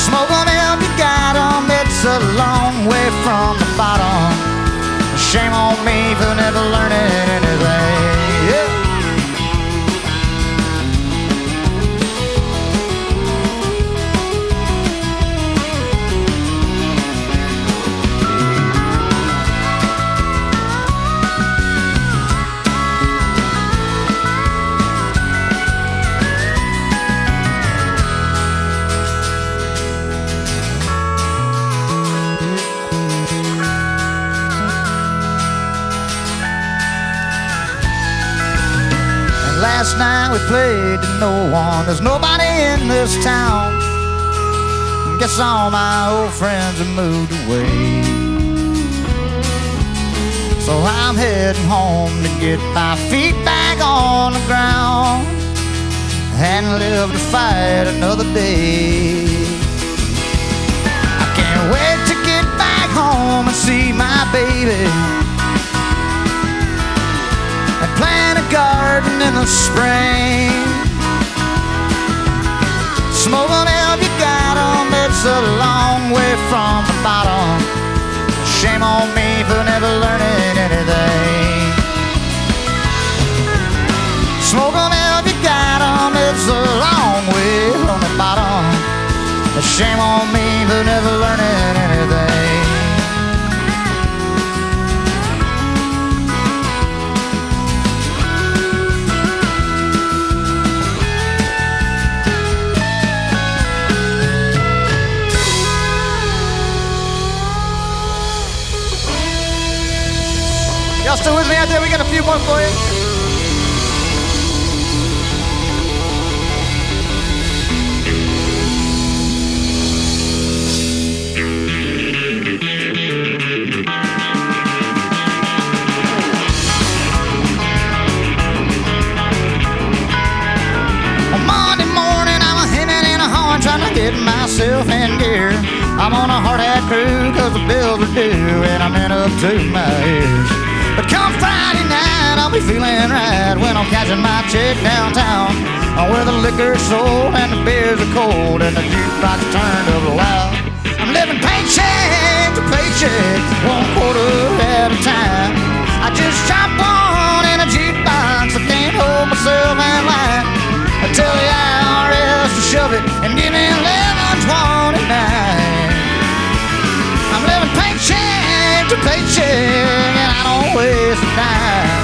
Smoke 'em if you got 'em, it's a long way from the bottom. Shame on me for never learning anything. Yeah. Last night we played to no one. There's nobody in this town. Guess all my old friends have moved away. So I'm heading home to get my feet back on the ground and live to fight another day. I can't wait to get back home and see my baby and plant a garden in the spring. Smoke 'em if you got 'em, it's a long way from the bottom. Shame on me for never learning anything. Smoke 'em if you got 'em, it's a long way from the bottom. Shame on me for never learning anything. Y'all still with me out there? We got a few more for you. On Monday morning, I'm a hemming and a hawing, trying to get myself in gear. I'm on a hard hat crew 'cause the bills are due and I'm in up to my ears. But come Friday night, I'll be feeling right when I'm cashing my check downtown, where the liquor's sold and the beers are cold and the jukebox turned up loud. I'm living paycheck to paycheck, one quarter at a time. I just chop on in a jukebox, I can't hold myself in line. I tell the IRS to shove it and give me $11.29. I'm living paycheck to paycheck, and I don't waste a dime.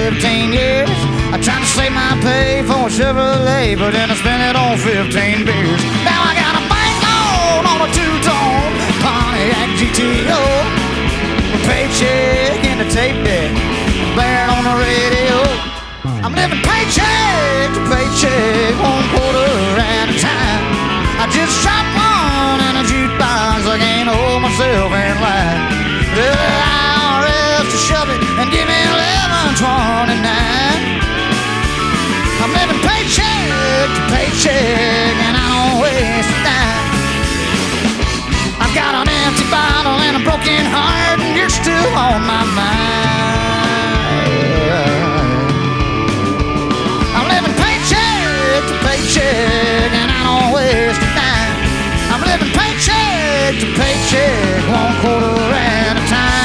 15 years. I tried to save my pay for a Chevrolet, but then I spent it on 15 beers. Now I got a bank loan on a two-tone Pontiac GTO, a paycheck in the tape deck, blaring on the radio. I'm living paycheck to paycheck, 1/4 at a time. I just shot one in a jukebox, I can't hold myself in line. The IRS to shove it and give me 11.29. I'm living paycheck to paycheck, and I don't waste a dime. I've got an empty bottle and a broken heart, and you're still on my mind. I'm living paycheck to paycheck, and I don't waste a dime. I'm living paycheck to paycheck, 1/4 at a time.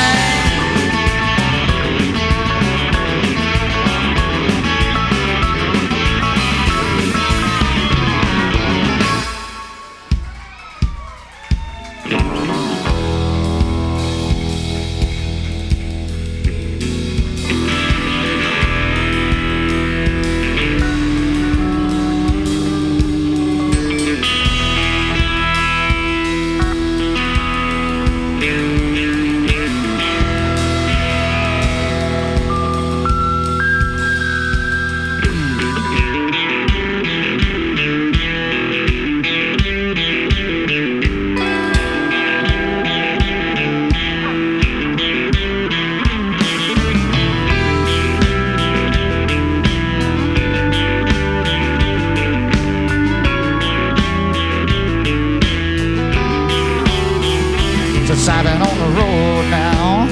Since I've been on the road now,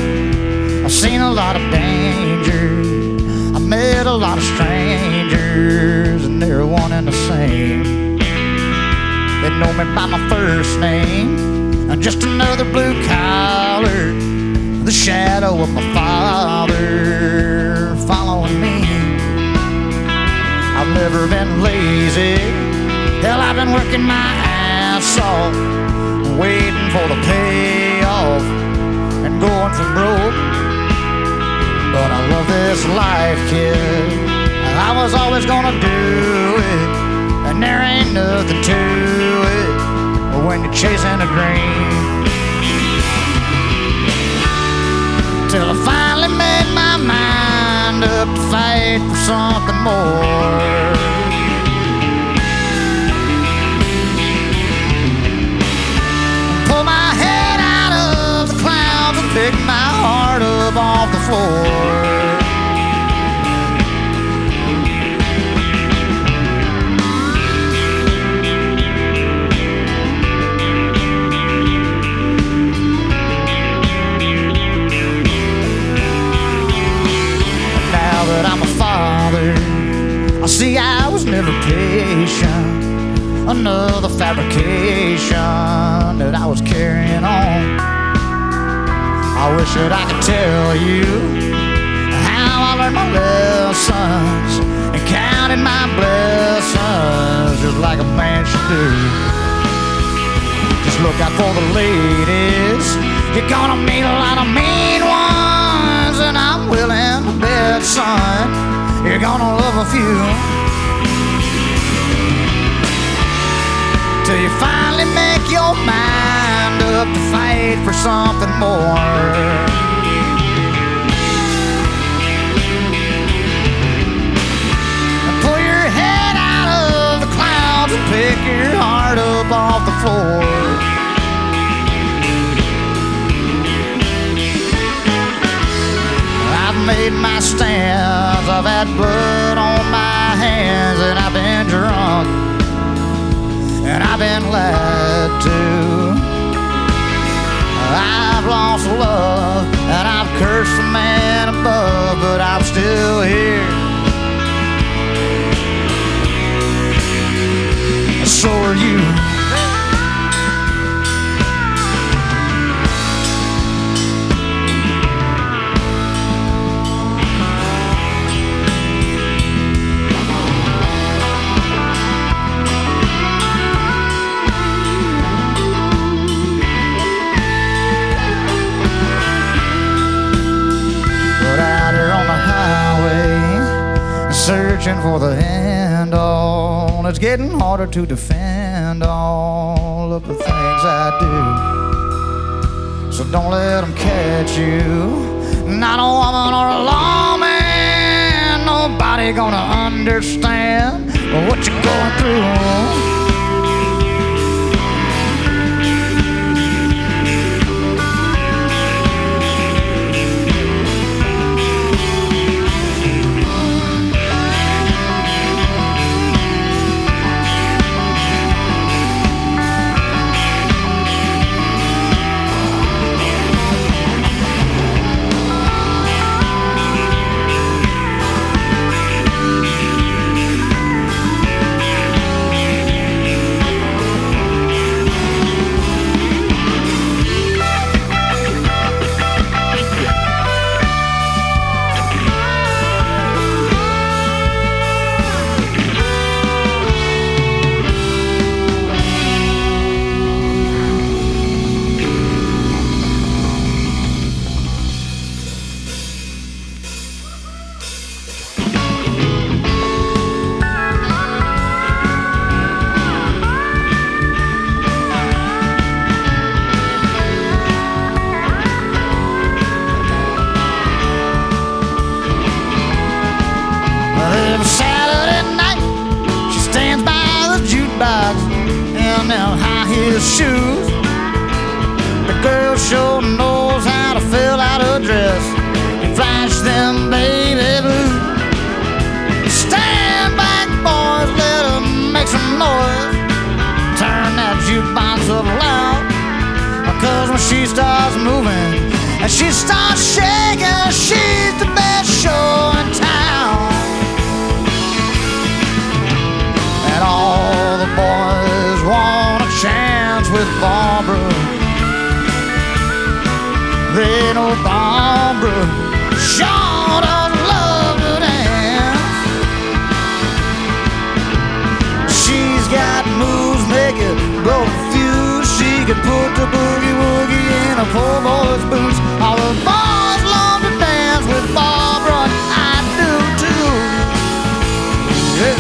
I've seen a lot of danger. I met a lot of strangers, and they're one and the same. They know me by my first name. I'm just another blue collar, the shadow of my father following me. I've never been lazy. Hell, I've been working my ass off, waiting for the payoff and going from broke. But I love this life, kid. I was always gonna do it, and there ain't nothing to it when you're chasing a dream. Till I finally made my mind up to fight for something more. Pick my heart up off the floor. Now that I'm a father, I see I was never patient. Another fabrication that I was carrying on. I wish that I could tell you how I learned my lessons and counted my blessings just like a man should do. Just look out for the ladies. You're gonna meet a lot of mean ones, and I'm willing to bet, son, you're gonna love a few. Till you finally make your mind up to fight for something more. And pull your head out of the clouds and pick your heart up off the floor. I've made my stands, I've had blood on my hands, and I've been drunk, and I've been lied to. I've lost love, and I've cursed the man above, but I'm still here. So are you. searching for the end all. It's getting harder to defend all of the things I do. So don't let them catch you. Not a woman or a lawman. Nobody gonna understand what you're going through. Shoes. The girl sure knows how to fill out her dress and flash them baby blues. Stand back, boys, let her make some noise. Turn that jukebox up loud, because when she starts moving and she starts shaking, she's the best show in town. And all the boys want a chance with Barbara. They know Barbara sure does love to dance. She's got moves, make it blow a fuse. She can put the boogie woogie in a poor boy's boots. All the boys love to dance with Barbara, and I do too. Yeah.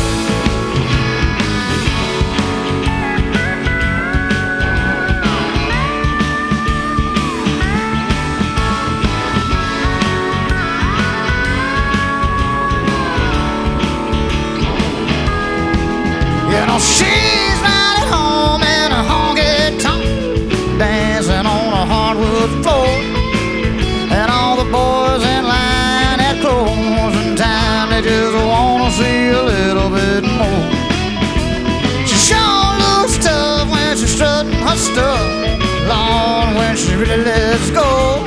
You know she's right at home in a honky-tonk, dancing on a hardwood floor. And all the boys in line at closing time, they just wanna see a little bit more. She sure looks tough when she's strutting her stuff. Lord, when she really lets go,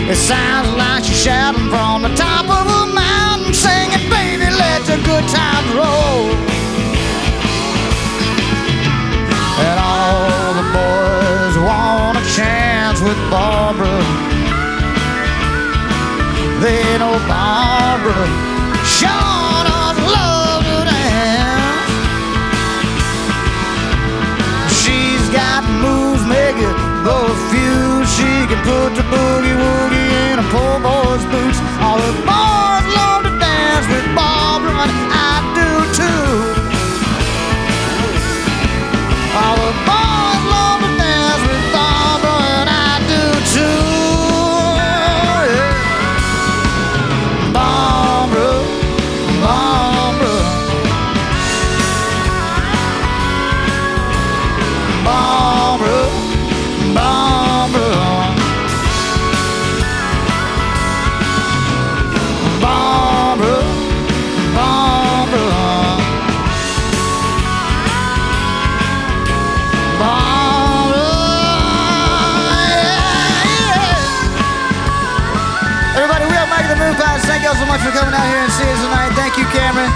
it sounds like she's shouting from the top of a mountain, singing, baby, let the good times roll. And all the boys want a chance with Barbara. They know Barbara sure does love to dance. She's got moves, make it blow a fuse. She can put the boogie woogie in a poor boy's boots. All the boys love to dance with Barbara, and I do too. All the boys love to dance with Barbara, and I do too. Yeah. Barbara, Barbara, Barbara, Barbara, Barbara, Barbara. Everybody, we are Mike the Moonpies. Thank y'all so much for coming out here and seeing us tonight. Thank you, Cameron.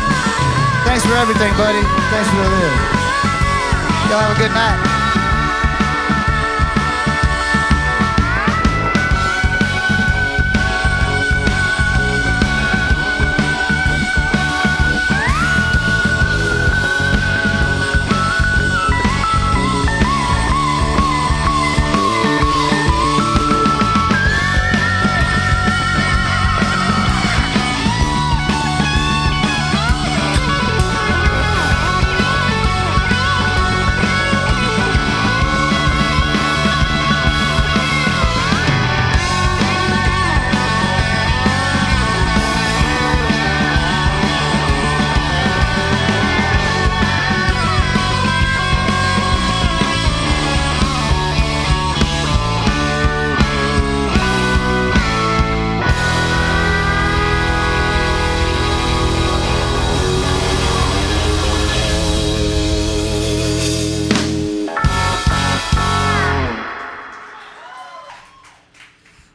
Thanks for everything, buddy. Thanks for the live. Y'all have a good night.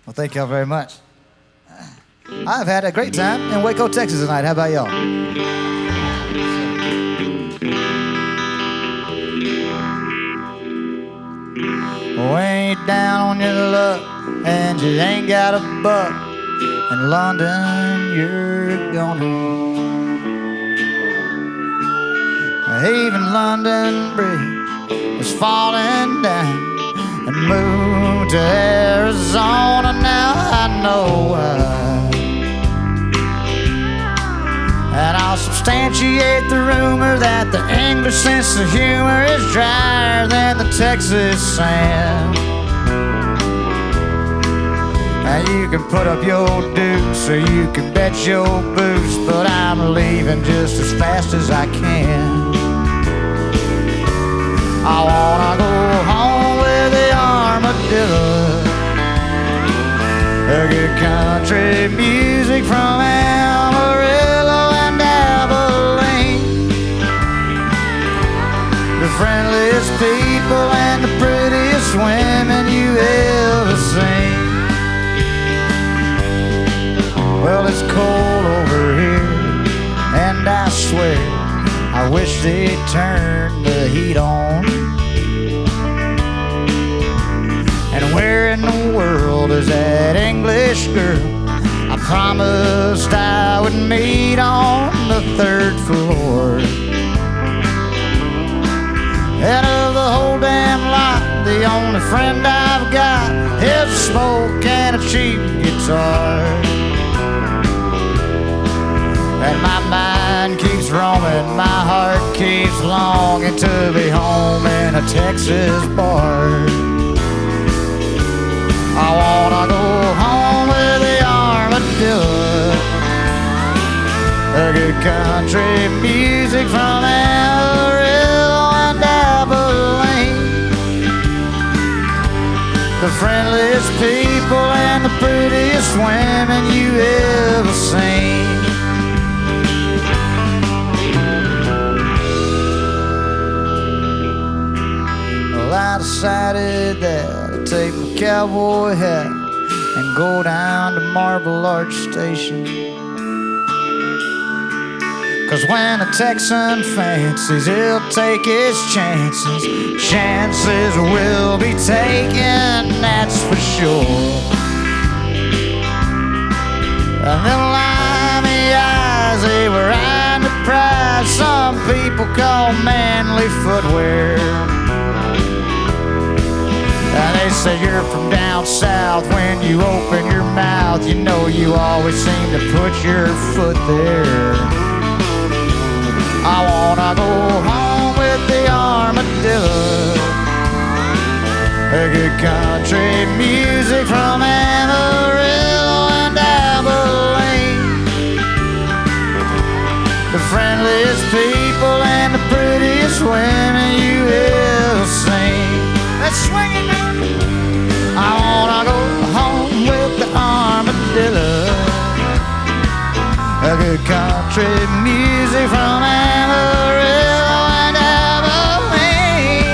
Well, thank y'all very much. I've had a great time in Waco, Texas tonight. How about y'all? Way down on your luck, and you ain't got a buck. In London, you're gonna. Even London Bridge is falling down, and moved to Arizona. Now I know why. And I'll substantiate the rumor that the English sense of humor is drier than the Texas sand. Now you can put up your dukes or you can bet your boots, but I'm leaving just as fast as I can. I wanna go home with the armadillo. A good country music from Amarillo and Abilene. The friendliest people and the prettiest women you ever seen. Well, it's cold over here, and I swear I wish they'd turn the heat on. And where in the world is that English girl I promised I would meet on the 3rd floor? And of the whole damn lot, the only friend I've got is a smoke and a cheap guitar. And my mind keeps roaming, my heart keeps longing to be home in a Texas bar. I wanna go home with the armadillo. A good country music from Amarillo and Abilene. The friendliest people and the prettiest women you ever seen. Well, I decided that I'd take my cowboy hat and go down to Marble Arch Station. 'Cause when a Texan fancies, he'll take his chances. Chances will be taken, that's for sure. And them limey eyes, they were eyeing the prize some people call manly footwear. And they say you're from down south. When you open your mouth, you know you always seem to put your foot there. I wanna go home with the armadillo. A good country music from Amarillo and Abilene. The friendliest people and the prettiest women you ever seen. Let's swing it now. I wanna go home with the armadillo. A good country music from Amarillo and Abilene.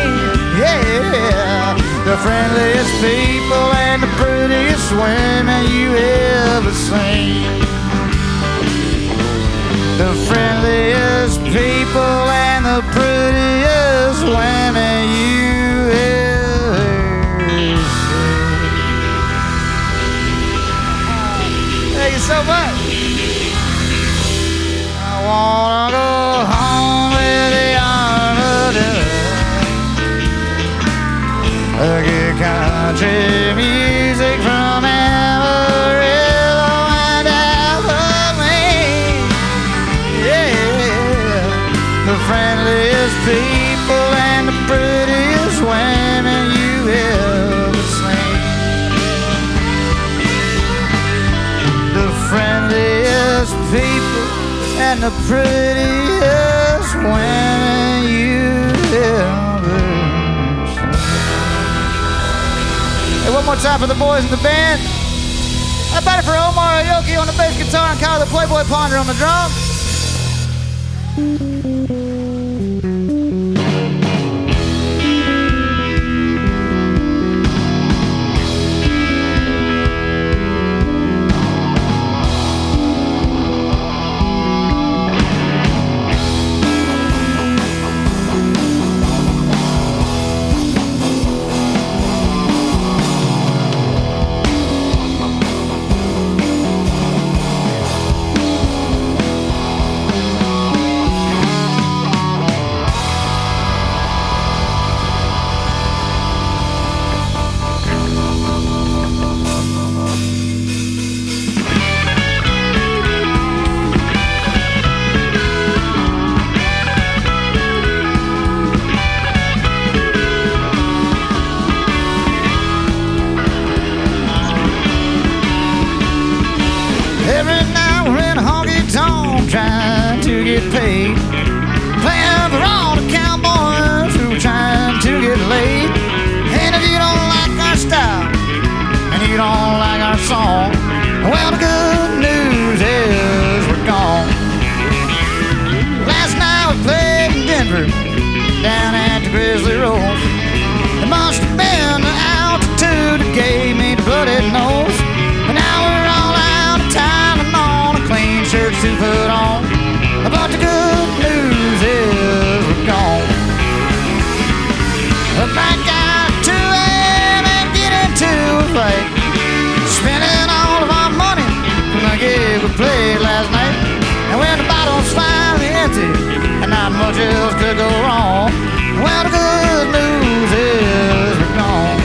Yeah, the friendliest people and the prettiest women you ever seen. The friendliest people and the prettiest women you ever seen. Thank you so much. I wanna go home with the armadillo. A good country music from Amarillo and Abilene. Yeah, the friendliest people and the prettiest women you ever seen. The friendliest people and the prettiest women you ever seen. Hey, one more time for the boys in the band. How about it for Omar Aoki on the bass guitar and Kyle the Playboy Ponder on the drums? Every night we're in a honky-tonk trying to get paid. Playing for all the cowboys who are trying to get laid. And if you don't like our style and you don't like our song, well, the good news is we're gone. Last night we played in Denver down at the Grizzly Rose. It must have been the altitude that gave me the bloody nose. But now we're all out of time and on a clean shirt to put on. But the good news is we're gone. We're back out at 2 a.m. and get into a fight. Spending all of our money from the gig we played last night. And when the bottle's finally empty and not much else could go wrong, well, the good news is we're gone.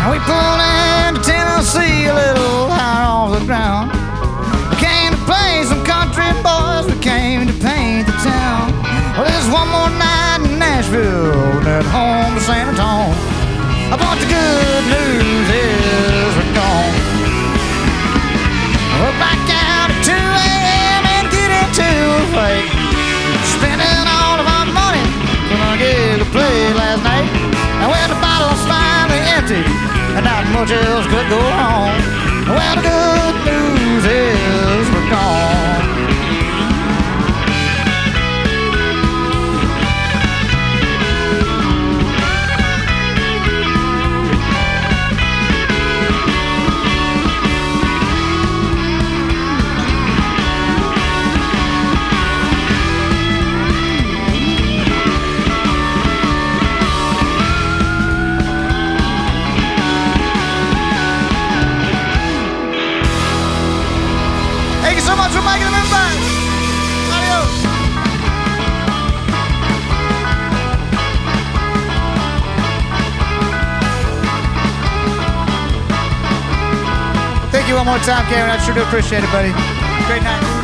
We pulled into Tennessee a little higher off the ground. We came to play some country boys, we came to paint the town. Well, there's one more night in Nashville, then home to San Antonio. But the good news is we're gone. We're back out at 2 a.m. and get into a fight. Spending all of our money from the gig we played last night. And when the bottle's finally empty and not much else could go wrong, well, the good news is we're gone. Thank you so much for making them invite. Adios. Thank you one more time, Karen. I sure do appreciate it, buddy. Great night.